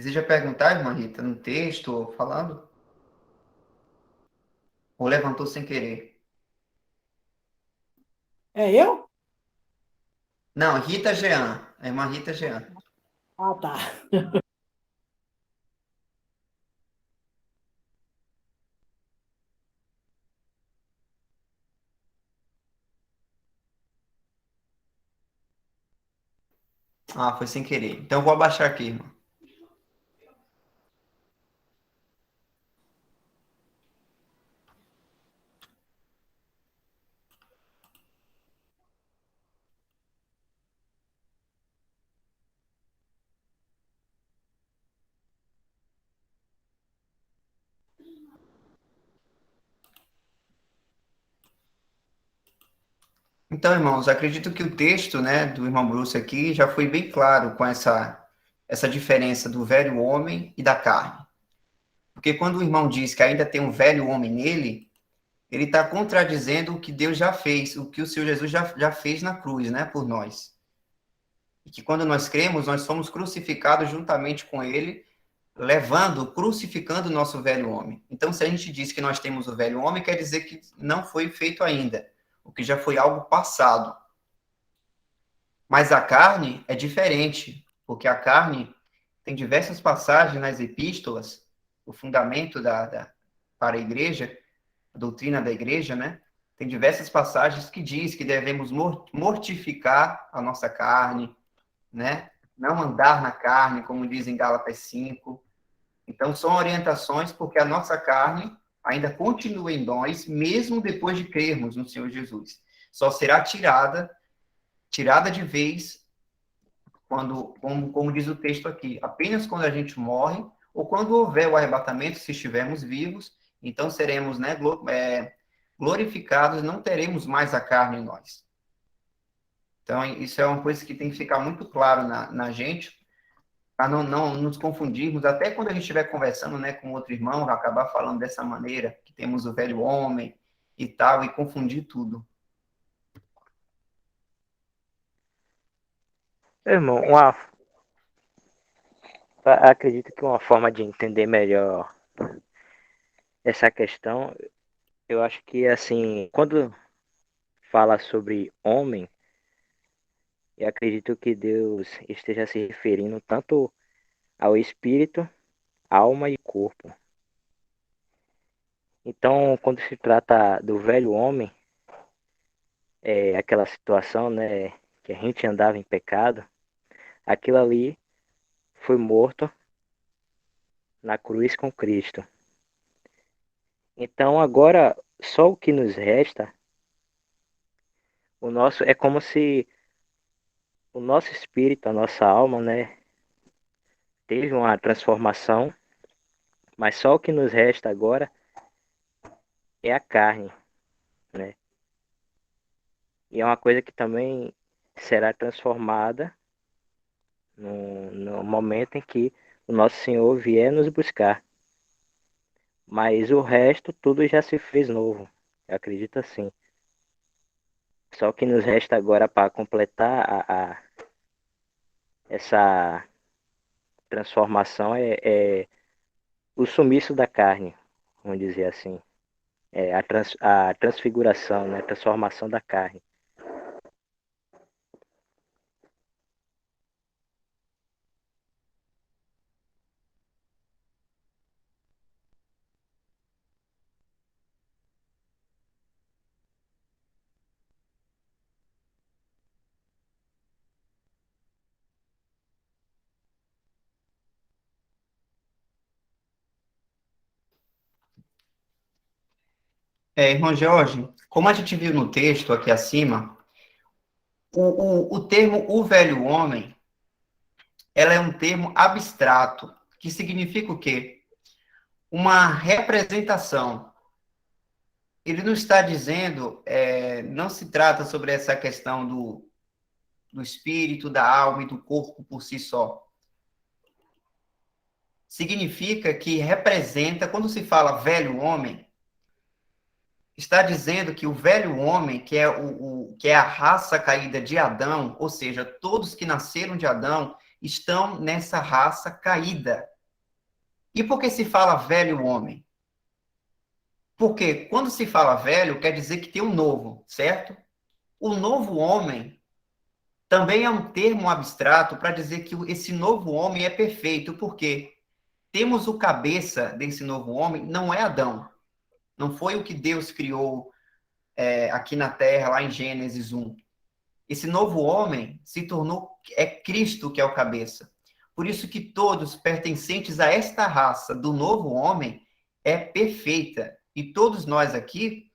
Deseja perguntar, irmã Rita, no texto ou falando? Ou levantou sem querer? É eu? Não, Rita Jean. A irmã Rita Jean. Ah, tá. Ah, foi sem querer. Então eu vou abaixar aqui, irmã. Então, irmãos, acredito que o texto, né, do irmão Bruce aqui já foi bem claro com essa diferença do velho homem e da carne. Porque quando o irmão diz que ainda tem um velho homem nele, ele está contradizendo o que Deus já fez, o que o Senhor Jesus já fez na cruz, né, por nós. E que quando nós cremos, nós somos crucificados juntamente com ele, crucificando o nosso velho homem. Então, se a gente diz que nós temos o velho homem, quer dizer que não foi feito ainda, o que já foi algo passado. Mas a carne é diferente, porque a carne tem diversas passagens nas epístolas, o fundamento para a igreja, a doutrina da igreja, né? Tem diversas passagens que diz que devemos mortificar a nossa carne, né? Não andar na carne, como diz em Gálatas 5. Então, são orientações porque a nossa carne ainda continua em nós, mesmo depois de crermos no Senhor Jesus. Só será tirada de vez, como diz o texto aqui, apenas quando a gente morre, ou quando houver o arrebatamento, se estivermos vivos, então seremos, né, glorificados, não teremos mais a carne em nós. Então, isso é uma coisa que tem que ficar muito claro na gente, para não nos confundirmos, até quando a gente estiver conversando, né, com outro irmão, acabar falando dessa maneira, que temos o velho homem e tal, e confundir tudo. Irmão, acredito que uma forma de entender melhor essa questão, eu acho que, assim, quando fala sobre homem, eu acredito que Deus esteja se referindo tanto ao espírito, alma e corpo. Então, quando se trata do velho homem, é aquela situação, né, que a gente andava em pecado, aquilo ali foi morto na cruz com Cristo. Então, agora, só o que nos resta, o nosso é como se o nosso espírito, a nossa alma, né, teve uma transformação, mas só o que nos resta agora é a carne, né? E é uma coisa que também será transformada no momento em que o nosso Senhor vier nos buscar. Mas o resto, tudo já se fez novo. Eu acredito assim. Só que nos resta agora para completar essa transformação é o sumiço da carne, vamos dizer assim. É a transfiguração, né? A transformação da carne. Irmão Jorge, como a gente viu no texto aqui acima, o termo o velho homem, ela é um termo abstrato, que significa o quê? Uma representação. Ele não está dizendo, não se trata sobre essa questão do espírito, da alma e do corpo por si só. Significa que representa, quando se fala velho homem, está dizendo que o velho homem, que é a raça caída de Adão, ou seja, todos que nasceram de Adão, estão nessa raça caída, E por que se fala velho homem? Porque quando se fala velho, quer dizer que tem um novo, certo? O novo homem também é um termo abstrato para dizer que esse novo homem é perfeito, porque temos o cabeça desse novo homem, não é Adão. Não foi o que Deus criou aqui na Terra, lá em Gênesis 1. Esse novo homem se tornou, é Cristo que é o cabeça. Por isso que todos pertencentes a esta raça do novo homem é perfeita. E todos nós aqui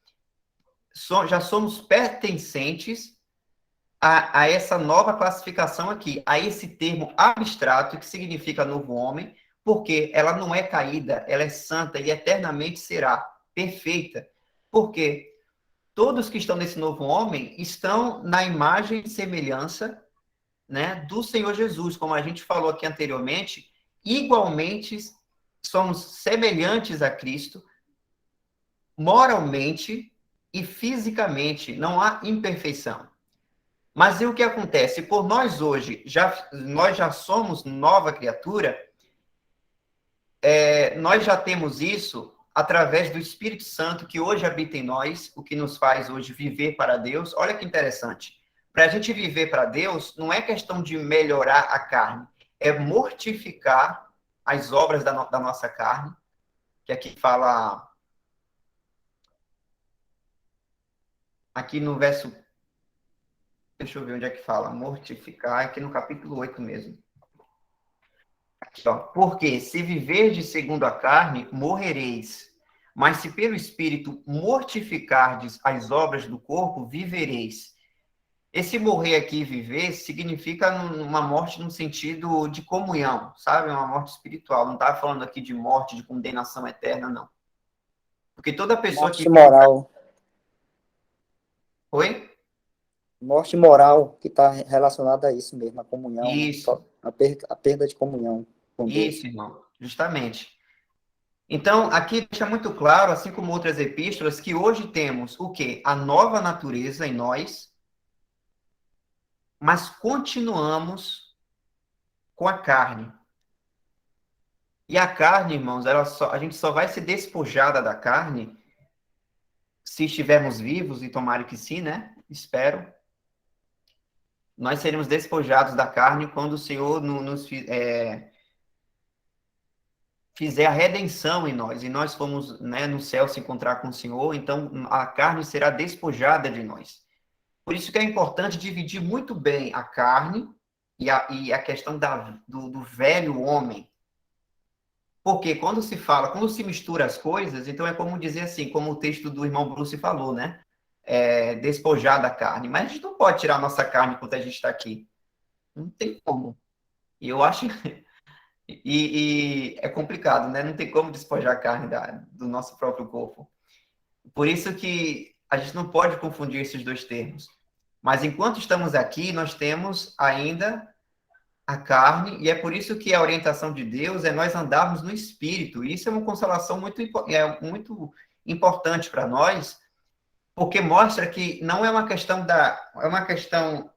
já somos pertencentes a essa nova classificação aqui, a esse termo abstrato que significa novo homem, porque ela não é caída, ela é santa e eternamente será perfeita. Porque todos que estão nesse novo homem estão na imagem e semelhança, né, do Senhor Jesus, como a gente falou aqui anteriormente, igualmente somos semelhantes a Cristo, moralmente e fisicamente, não há imperfeição. Mas e o que acontece? Por nós hoje, nós já somos nova criatura, nós já temos isso através do Espírito Santo que hoje habita em nós, o que nos faz hoje viver para Deus. Olha que interessante. Para a gente viver para Deus, não é questão de melhorar a carne, é mortificar as obras da nossa carne, que aqui fala, aqui no verso, deixa eu ver onde é que fala, mortificar, aqui no capítulo 8 mesmo. Aqui, ó, porque se viverdes segundo a carne, morrereis. Mas se pelo Espírito mortificardes as obras do corpo, vivereis. Esse morrer aqui, viver, significa uma morte no sentido de comunhão, sabe? Uma morte espiritual. Não está falando aqui de morte, de condenação eterna, não. Porque toda pessoa Morte que... moral. Oi? Morte moral, que está relacionada a isso mesmo, a comunhão, Isso. né? A perda de comunhão com Deus. Isso, irmão. Justamente. Então, aqui deixa muito claro, assim como outras epístolas, que hoje temos o quê? A nova natureza em nós, mas continuamos com a carne. E a carne, irmãos, a gente só vai ser despojada da carne se estivermos vivos, e tomara que sim, né? Espero. Nós seremos despojados da carne quando o Senhor fizer a redenção em nós, e nós formos, né, no céu se encontrar com o Senhor, então a carne será despojada de nós. Por isso que é importante dividir muito bem a carne e a questão do velho homem. Porque quando se mistura as coisas, então é como dizer assim, como o texto do irmão Bruce falou, né? Despojar da carne. Mas a gente não pode tirar a nossa carne enquanto a gente está aqui. Não tem como. E eu acho... E é complicado, né? Não tem como despojar a carne do nosso próprio corpo. Por isso que a gente não pode confundir esses dois termos. Mas enquanto estamos aqui, nós temos ainda a carne, e é por isso que a orientação de Deus é nós andarmos no Espírito. E isso é uma consolação muito importante para nós, porque mostra que não é uma questão é uma questão,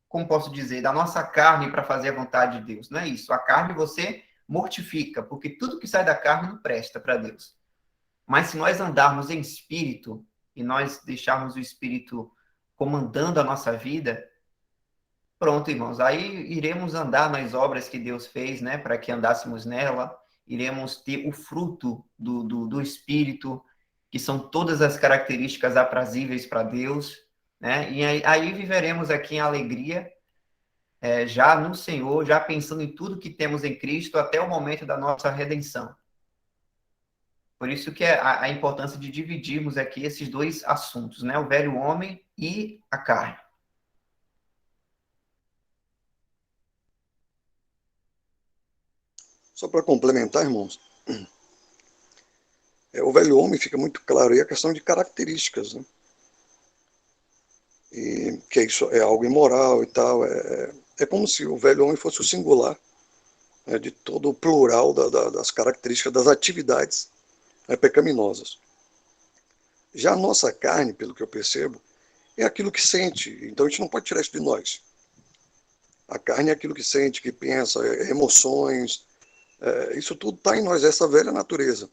como posso dizer, da nossa carne para fazer a vontade de Deus. Não é isso. A carne você mortifica, porque tudo que sai da carne não presta para Deus. Mas se nós andarmos em Espírito, e nós deixarmos o Espírito comandando a nossa vida, pronto, irmãos, aí iremos andar nas obras que Deus fez, né, para que andássemos nela, iremos ter o fruto do Espírito, que são todas as características aprazíveis para Deus, né, e aí viveremos aqui em alegria, já no Senhor, já pensando em tudo que temos em Cristo até o momento da nossa redenção. Por isso que é a importância de dividirmos aqui esses dois assuntos, né, o velho homem e a carne. Só para complementar, irmãos, o velho homem fica muito claro, e a questão de características, né? E que isso é algo imoral e tal, é como se o velho homem fosse o singular, né, de todo o plural das características, das atividades, né, pecaminosas. Já a nossa carne, pelo que eu percebo, é aquilo que sente, então a gente não pode tirar isso de nós. A carne é aquilo que sente, que pensa, emoções, Isso tudo está em nós, essa velha natureza,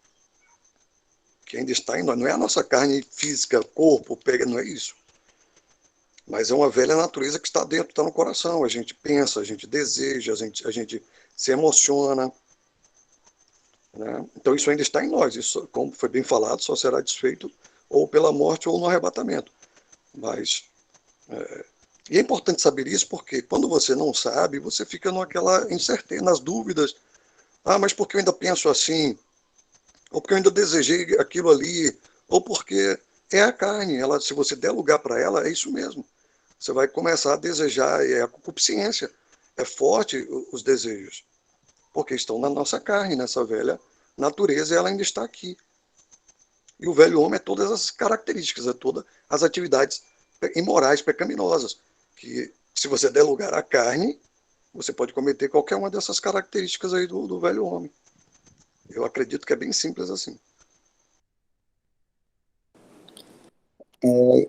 que ainda está em nós. Não é a nossa carne física, corpo, pega, não é isso. Mas é uma velha natureza que está dentro, está no coração. A gente pensa, a gente deseja, a gente se emociona. Né? Então isso ainda está em nós. Isso, como foi bem falado, só será desfeito ou pela morte ou no arrebatamento. Mas e é importante saber isso porque quando você não sabe, você fica naquela incerteza, nas dúvidas. Ah, mas porque eu ainda penso assim? Ou porque eu ainda desejei aquilo ali? Ou porque é a carne. Ela, se você der lugar para ela, é isso mesmo. Você vai começar a desejar, é a concupiscência. É forte os desejos, porque estão na nossa carne, nessa velha natureza, e ela ainda está aqui. E o velho homem é todas as características, é todas as atividades imorais, pecaminosas, que se você der lugar à carne, você pode cometer qualquer uma dessas características aí do velho homem. Eu acredito que é bem simples assim.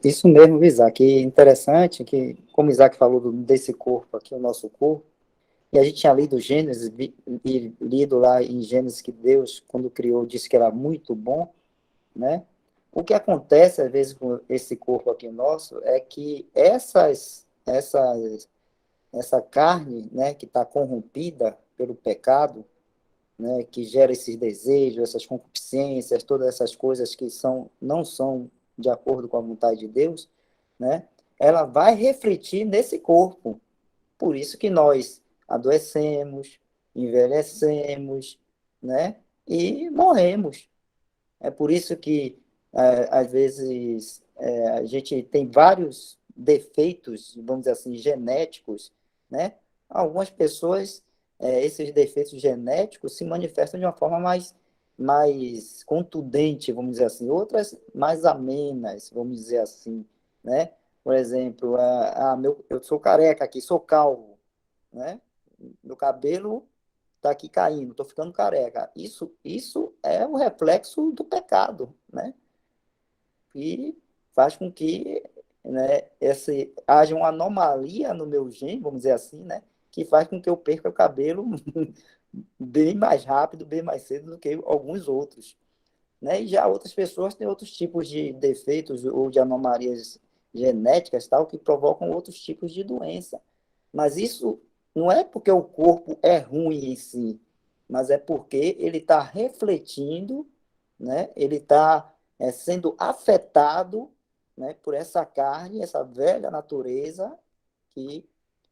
Isso mesmo, Isaac. E interessante que, como Isaac falou desse corpo aqui, o nosso corpo, e a gente tinha lido Gênesis, e lido lá em Gênesis que Deus, quando criou, disse que era muito bom, né? O que acontece, às vezes, com esse corpo aqui nosso, é que essa carne, né, que está corrompida pelo pecado, né, que gera esses desejos, essas concupiscências, todas essas coisas que não são de acordo com a vontade de Deus, né, ela vai refletir nesse corpo. Por isso que nós adoecemos, envelhecemos, né, e morremos. É por isso que, às vezes, a gente tem vários defeitos, vamos dizer assim, genéticos, né? Algumas pessoas, esses defeitos genéticos se manifestam de uma forma mais contundente, vamos dizer assim, outras mais amenas, vamos dizer assim, né? Por exemplo, eu sou careca aqui, sou calvo, né? Meu cabelo está aqui caindo, estou ficando careca. Isso é um reflexo do pecado, né? E faz com que, né, haja uma anomalia no meu gene, vamos dizer assim, né? Que faz com que eu perca o cabelo bem mais rápido, bem mais cedo do que alguns outros, né? E já outras pessoas têm outros tipos de defeitos ou de anomalias genéticas, tal, que provocam outros tipos de doença. Mas isso não é porque o corpo é ruim em si, mas é porque ele está refletindo, né? Ele está sendo afetado, né, por essa carne, essa velha natureza que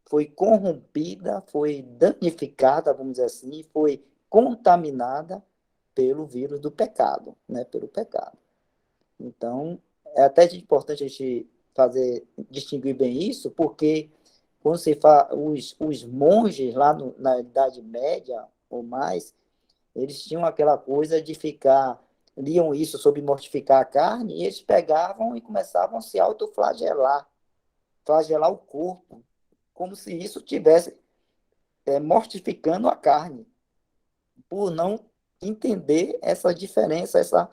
foi corrompida, foi danificada, vamos dizer assim, foi contaminada pelo vírus do pecado, né, pelo pecado. Então, é até importante a gente distinguir bem isso, porque quando se fala, os monges lá na Idade Média ou mais, eles tinham aquela coisa de liam isso sobre mortificar a carne, e eles pegavam e começavam a se autoflagelar, flagelar o corpo, como se isso tivesse mortificando a carne, por não entender essa diferença,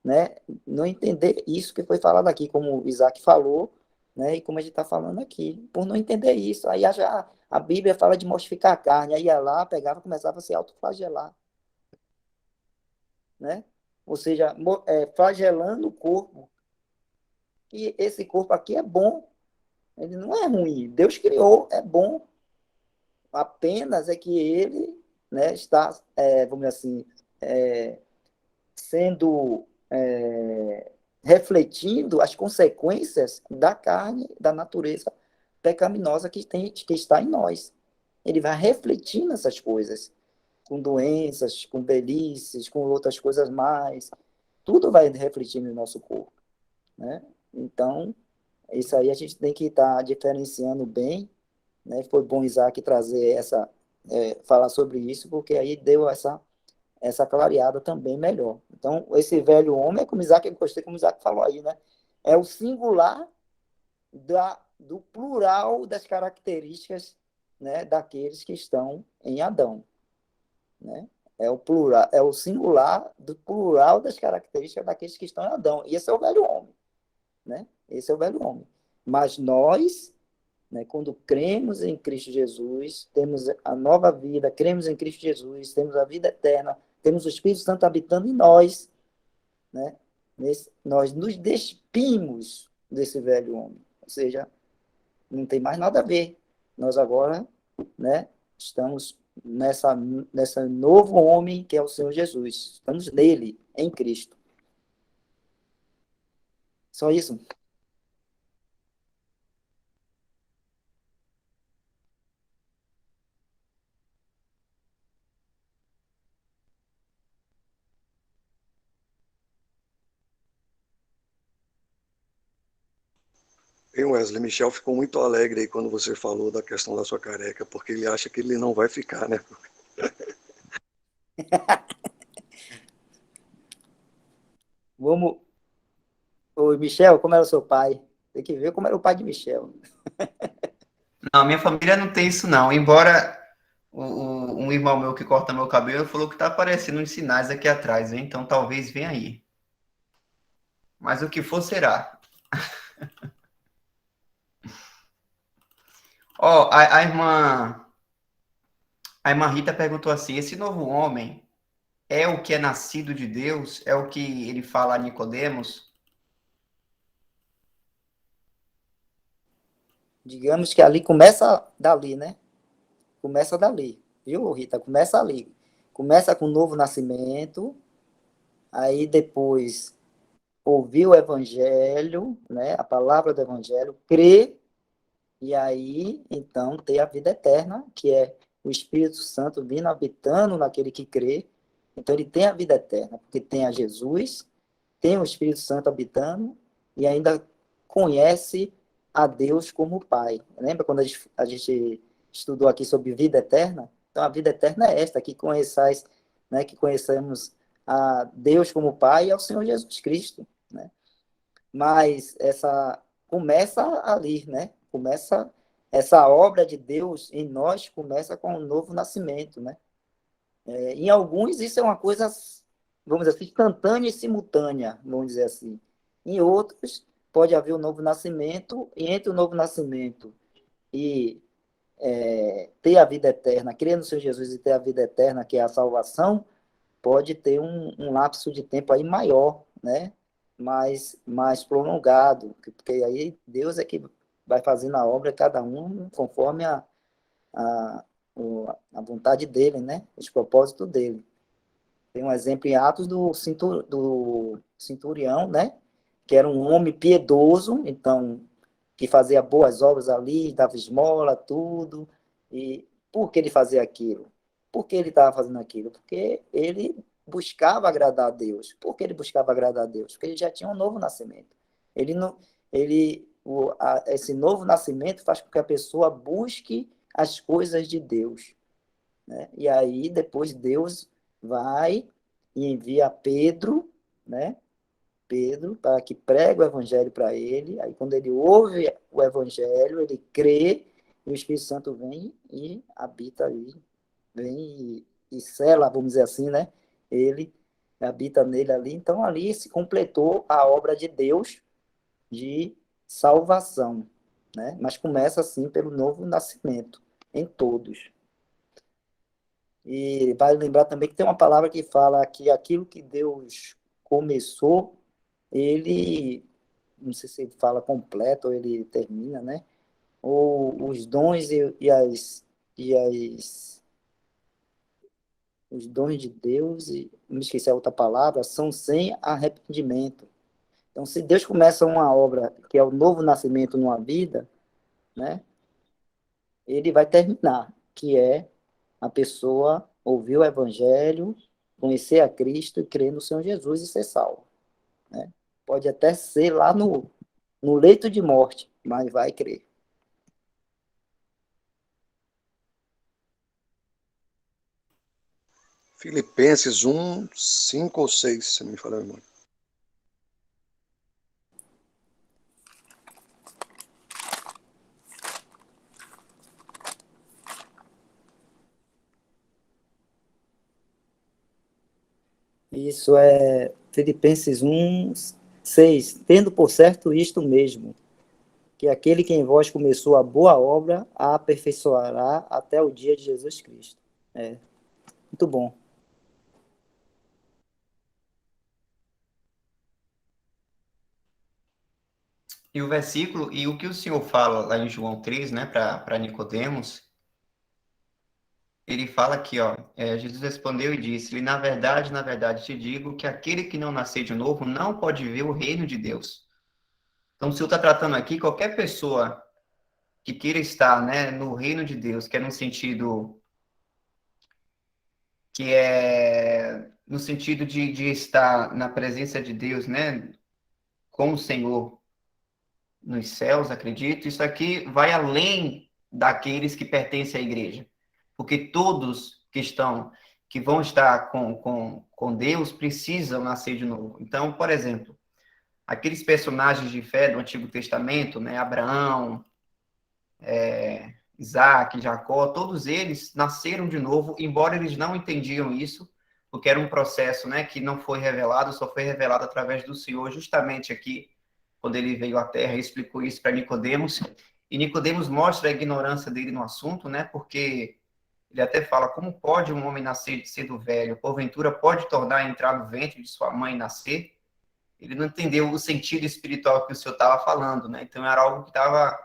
né, não entender isso que foi falado aqui, como o Isaac falou, né, e como a gente está falando aqui, por não entender isso. Aí a Bíblia fala de mortificar a carne, aí ia lá, pegava e começava a se autoflagelar, né? Ou seja, flagelando o corpo. E esse corpo aqui é bom, ele não é ruim. Deus criou, é bom. Apenas é que ele, né, está, vamos dizer assim, sendo refletindo as consequências da carne, da natureza pecaminosa que está em nós. Ele vai refletir nessas coisas, com doenças, com velhices, com outras coisas mais. Tudo vai refletir no nosso corpo, né? Então, isso aí a gente tem que estar diferenciando bem, né? Foi bom Isaac trazer falar sobre isso, porque aí deu essa clareada também melhor. Então, esse velho homem, como Isaac, eu gostei como Isaac falou aí, né? É o singular do plural das características, né, daqueles que estão em Adão, né? É o plural, é o singular do plural das características daqueles que estão em Adão. E esse é o velho homem, né? Esse é o velho homem. Mas nós né? Quando cremos em Cristo Jesus, temos a nova vida, cremos em Cristo Jesus, temos a vida eterna, temos o Espírito Santo habitando em nós, né? Nós nos despimos desse velho homem. Ou seja, não tem mais nada a ver. Nós agora, né, estamos nessa novo homem que é o Senhor Jesus. Estamos nele, em Cristo. Só isso. E Wesley, Michel ficou muito alegre aí quando você falou da questão da sua careca, porque ele acha que ele não vai ficar, né? Vamos. Ô, Michel, como era o seu pai? Tem que ver como era o pai de Michel. Não, minha família não tem isso, não. Embora um irmão meu que corta meu cabelo falou que tá aparecendo uns sinais aqui atrás, hein? Então talvez venha aí. Mas o que for será. Ó, a irmã Rita perguntou assim: esse novo homem é o que é nascido de Deus? É o que ele fala a Nicodemos? Digamos que ali começa dali, né? Começa dali. Viu, Rita? Começa ali. Começa com o novo nascimento, aí depois ouvir o evangelho, né? A palavra do evangelho, crer, e aí então ter a vida eterna, que é o Espírito Santo vindo habitando naquele que crê. Então ele tem a vida eterna, porque tem a Jesus, tem o Espírito Santo habitando e ainda conhece a Deus como Pai. Lembra quando a gente estudou aqui sobre vida eterna? Então, a vida eterna é esta, que conheçais, né, que conhecemos a Deus como Pai e ao Senhor Jesus Cristo, né? Mas essa começa ali, né? Começa essa obra de Deus em nós começa com o novo nascimento, né? Em alguns, isso é uma coisa, vamos dizer assim, instantânea e simultânea, vamos dizer assim. Em outros, pode haver um novo nascimento, e entre o novo nascimento e ter a vida eterna, crer no Senhor Jesus e ter a vida eterna, que é a salvação, pode ter um lapso de tempo aí maior, né? Mais prolongado, porque aí Deus é que vai fazendo a obra, cada um conforme a, a vontade dele, né? Os propósitos dele. Tem um exemplo em Atos do centurião, né? Que era um homem piedoso, então, que fazia boas obras ali, dava esmola, tudo. E por que ele fazia aquilo? Por que ele estava fazendo aquilo? Porque ele buscava agradar a Deus. Por que ele buscava agradar a Deus? Porque ele já tinha um novo nascimento. Ele não, esse novo nascimento faz com que a pessoa busque as coisas de Deus, né? E aí depois Deus vai e envia Pedro, né? Pedro, para que pregue o evangelho para ele. Aí quando ele ouve o evangelho, ele crê, e o Espírito Santo vem e habita ali, vem e sela, vamos dizer assim, né? Ele habita nele ali. Então ali se completou a obra de Deus de salvação, né? Mas começa assim pelo novo nascimento em todos. E vale lembrar também que tem uma palavra que fala que aquilo que Deus começou, ele, não sei se ele fala completo ou ele termina, né? Ou os dons e as os dons de Deus, e me esqueci a outra palavra, são sem arrependimento. Então, se Deus começa uma obra que é o novo nascimento numa vida, né? Ele vai terminar, que é a pessoa ouvir o evangelho, conhecer a Cristo e crer no Senhor Jesus e ser salvo, né? Pode até ser lá no leito de morte, mas vai crer. Filipenses 1, 5 ou 6, se não me falha a memória. Isso é Filipenses 1, 6. Tendo por certo isto mesmo, que aquele que em vós começou a boa obra a aperfeiçoará até o dia de Jesus Cristo. Muito bom. E o versículo, e o que o Senhor fala lá em João 3, né, para Nicodemos, ele fala aqui, ó, Jesus respondeu e disse-lhe, na verdade te digo que aquele que não nascer de novo não pode ver o reino de Deus. Então, o Senhor está tratando aqui qualquer pessoa que queira estar, né, no reino de Deus, que é no sentido de estar na presença de Deus, né, com o Senhor nos céus, acredito. Isso aqui vai além daqueles que pertencem à igreja, porque todos que vão estar com Deus precisam nascer de novo. Então, por exemplo, aqueles personagens de fé do Antigo Testamento, né, Abraão, Isaac, Jacó, todos eles nasceram de novo, embora eles não entendiam isso, porque era um processo, né, que não foi revelado, só foi revelado através do Senhor, justamente aqui, quando ele veio à Terra e explicou isso para Nicodemos, e Nicodemos mostra a ignorância dele no assunto, né, porque ele até fala, como pode um homem nascer sendo velho? Porventura pode tornar a entrar no ventre de sua mãe e nascer? Ele não entendeu o sentido espiritual que o Senhor estava falando, né, então era algo que estava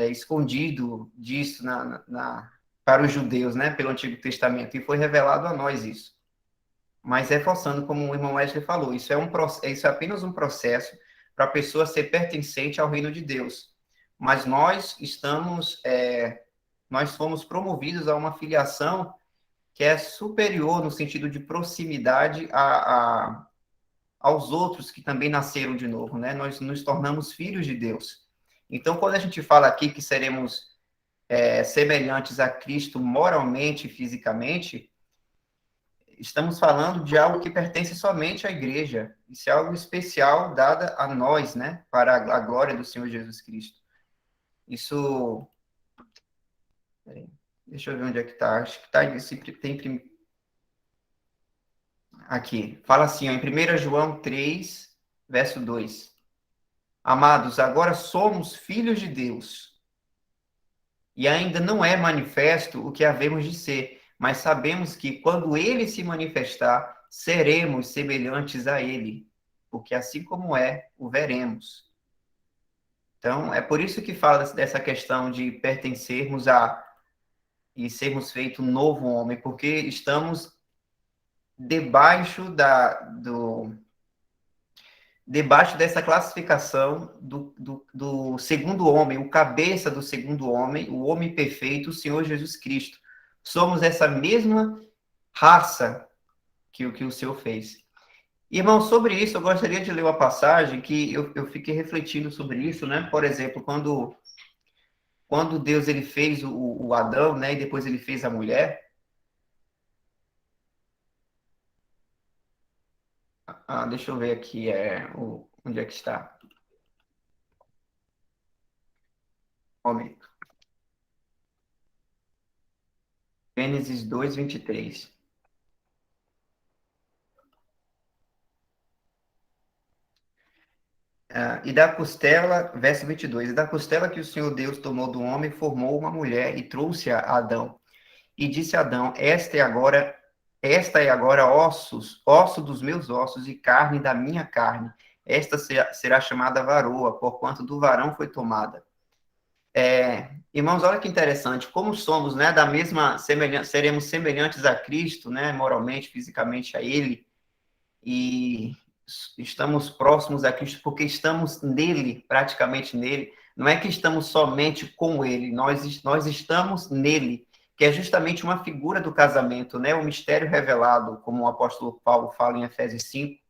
escondido disso para os judeus, né, pelo Antigo Testamento, e foi revelado a nós isso. Mas reforçando, como o irmão Wesley falou, isso é apenas um processo para a pessoa ser pertencente ao reino de Deus. Mas nós fomos promovidos a uma filiação que é superior no sentido de proximidade aos outros que também nasceram de novo, né? Nós nos tornamos filhos de Deus. Então, quando a gente fala aqui que seremos semelhantes a Cristo moralmente e fisicamente, estamos falando de algo que pertence somente à igreja. Isso é algo especial dado a nós, né? Para a glória do Senhor Jesus Cristo. Isso... Deixa eu ver onde é que está. Acho que tem... Aqui. Fala assim, ó, em 1 João 3, verso 2. Amados, agora somos filhos de Deus. E ainda não é manifesto o que havemos de ser, mas sabemos que quando ele se manifestar, seremos semelhantes a ele, porque assim como o veremos. Então, é por isso que fala dessa questão de pertencermos e sermos feito um novo homem, porque estamos debaixo dessa classificação do segundo homem, o cabeça do segundo homem, o homem perfeito, o Senhor Jesus Cristo. Somos essa mesma raça que o Senhor fez. Irmão, sobre isso, eu gostaria de ler uma passagem que eu fiquei refletindo sobre isso, né? Por exemplo, quando Deus ele fez o Adão, né? E depois ele fez a mulher. Deixa eu ver aqui onde é que está. Homem. Gênesis 2, 23. E da costela, verso 22, e da costela que o Senhor Deus tomou do homem, formou uma mulher e trouxe-a a Adão. E disse a Adão, esta é agora osso dos meus ossos e carne da minha carne. Esta será chamada varoa, porquanto do varão foi tomada. Irmãos, olha que interessante, como somos, né, da mesma semelhança, seremos semelhantes a Cristo, né, moralmente, fisicamente a Ele, e estamos próximos a Cristo porque estamos nele, praticamente nele, não é que estamos somente com Ele, nós estamos nele, que é justamente uma figura do casamento, né, o mistério revelado, como o apóstolo Paulo fala em Efésios 5,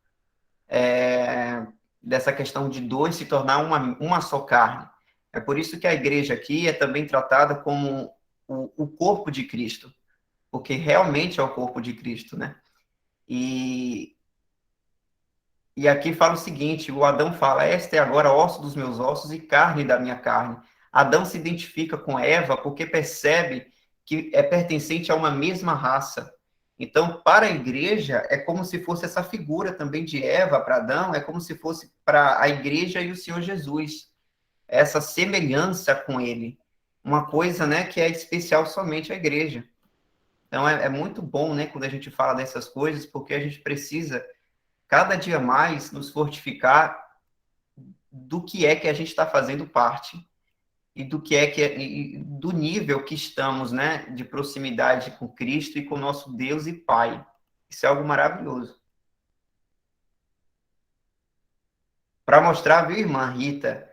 dessa questão de dois se tornar uma só carne. É por isso que a igreja aqui é também tratada como o corpo de Cristo, porque realmente é o corpo de Cristo, né? E aqui fala o seguinte, o Adão fala, esta é agora osso dos meus ossos e carne da minha carne. Adão se identifica com Eva porque percebe que é pertencente a uma mesma raça. Então, para a igreja, é como se fosse essa figura também de Eva para Adão, é como se fosse para a igreja e o Senhor Jesus. essa semelhança com ele. Uma coisa, né, que é especial somente à igreja. Então, é muito bom, né, quando a gente fala dessas coisas, porque a gente precisa, cada dia mais, nos fortificar do que é que a gente está fazendo parte e do que é e do nível que estamos, né, de proximidade com Cristo e com nosso Deus e Pai. Isso é algo maravilhoso. Para mostrar, viu, irmã Rita,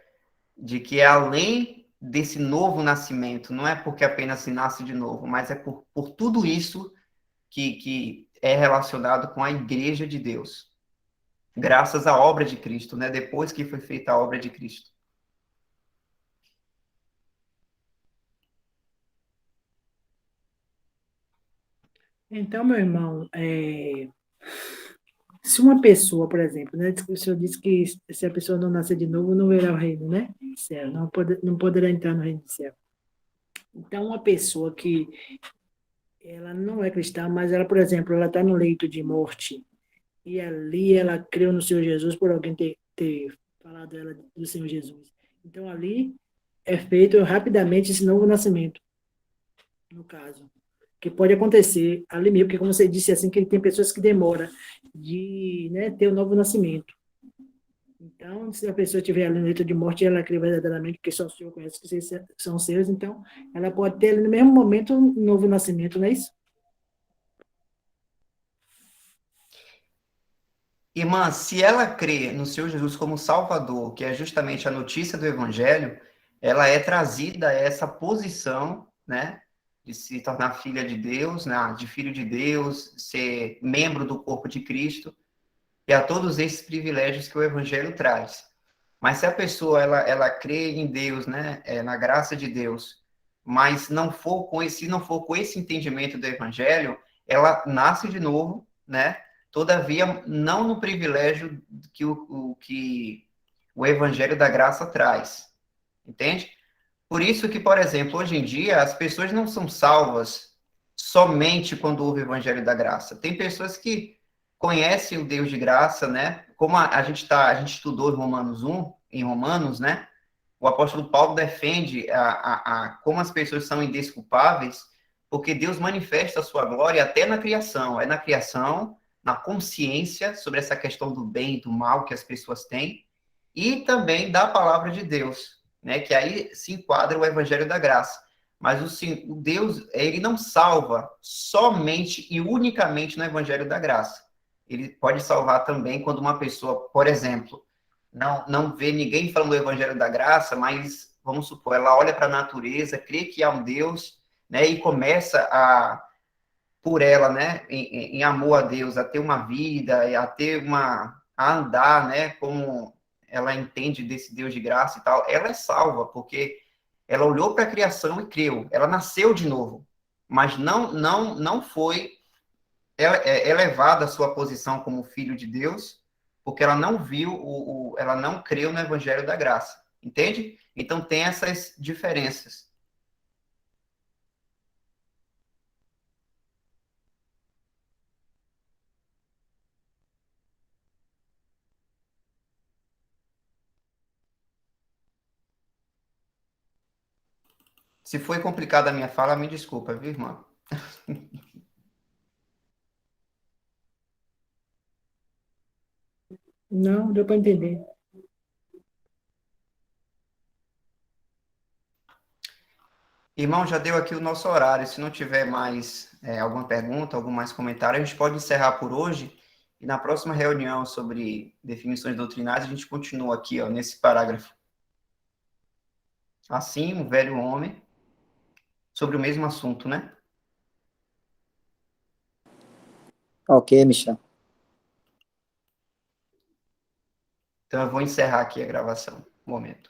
de que é além desse novo nascimento, não é porque apenas se nasce de novo, mas é por tudo isso que é relacionado com a igreja de Deus, graças à obra de Cristo, né? Depois que foi feita a obra de Cristo. Então, meu irmão, se uma pessoa, por exemplo, né, o senhor disse que se a pessoa não nascer de novo, não verá o reino, né? Do céu, não poderá entrar no reino do céu. Então, uma pessoa que ela não é cristã, mas ela, por exemplo, ela está no leito de morte e ali ela creu no Senhor Jesus por alguém ter falado ela do Senhor Jesus. Então, ali é feito rapidamente esse novo nascimento, no caso. Que pode acontecer ali mesmo, porque como você disse, assim, que tem pessoas que demoram de, né, ter o novo nascimento. Então, se a pessoa tiver ali no leito de morte, ela crê verdadeiramente, porque só o Senhor conhece que vocês são seus, então ela pode ter ali no mesmo momento um novo nascimento, não é isso? Irmã, se ela crê no Senhor Jesus como Salvador, que é justamente a notícia do Evangelho, ela é trazida a essa posição, né, de se tornar filha de Deus, né, de filho de Deus, ser membro do corpo de Cristo, e a todos esses privilégios que o Evangelho traz. Mas se a pessoa ela crê em Deus, né, na graça de Deus, mas não for com esse entendimento do Evangelho, ela nasce de novo, né? Todavia, não no privilégio que que o Evangelho da graça traz, entende? Por isso que, por exemplo, hoje em dia, as pessoas não são salvas somente quando houve o Evangelho da graça. Tem pessoas que conhecem o Deus de graça, né? Como a gente estudou em Romanos, né? O apóstolo Paulo defende como as pessoas são indesculpáveis, porque Deus manifesta a sua glória até na criação. É na criação, na consciência sobre essa questão do bem e do mal que as pessoas têm, e também da palavra de Deus, né? Que aí se enquadra o evangelho da graça. Mas o Deus, ele não salva somente e unicamente no evangelho da graça. Ele pode salvar também quando uma pessoa, por exemplo, não vê ninguém falando do evangelho da graça, mas vamos supor, ela olha para a natureza, crê que há um Deus, né, e começa por ela, né, em amor a Deus, a ter uma vida, a andar, né, como ela entende desse Deus de graça e tal, ela é salva, porque ela olhou para a criação e creu, ela nasceu de novo, mas não foi elevada a sua posição como filho de Deus, porque ela não viu, ela não creu no evangelho da graça, entende? Então tem essas diferenças. Se foi complicada a minha fala, me desculpa, viu, irmã? Não, deu para entender. Irmão, já deu aqui o nosso horário. Se não tiver mais alguma pergunta, algum mais comentário, a gente pode encerrar por hoje. E na próxima reunião sobre definições doutrinárias, a gente continua aqui, ó, nesse parágrafo. Assim, o velho homem, sobre o mesmo assunto, né? Ok, Michel. Então, eu vou encerrar aqui a gravação. Um momento.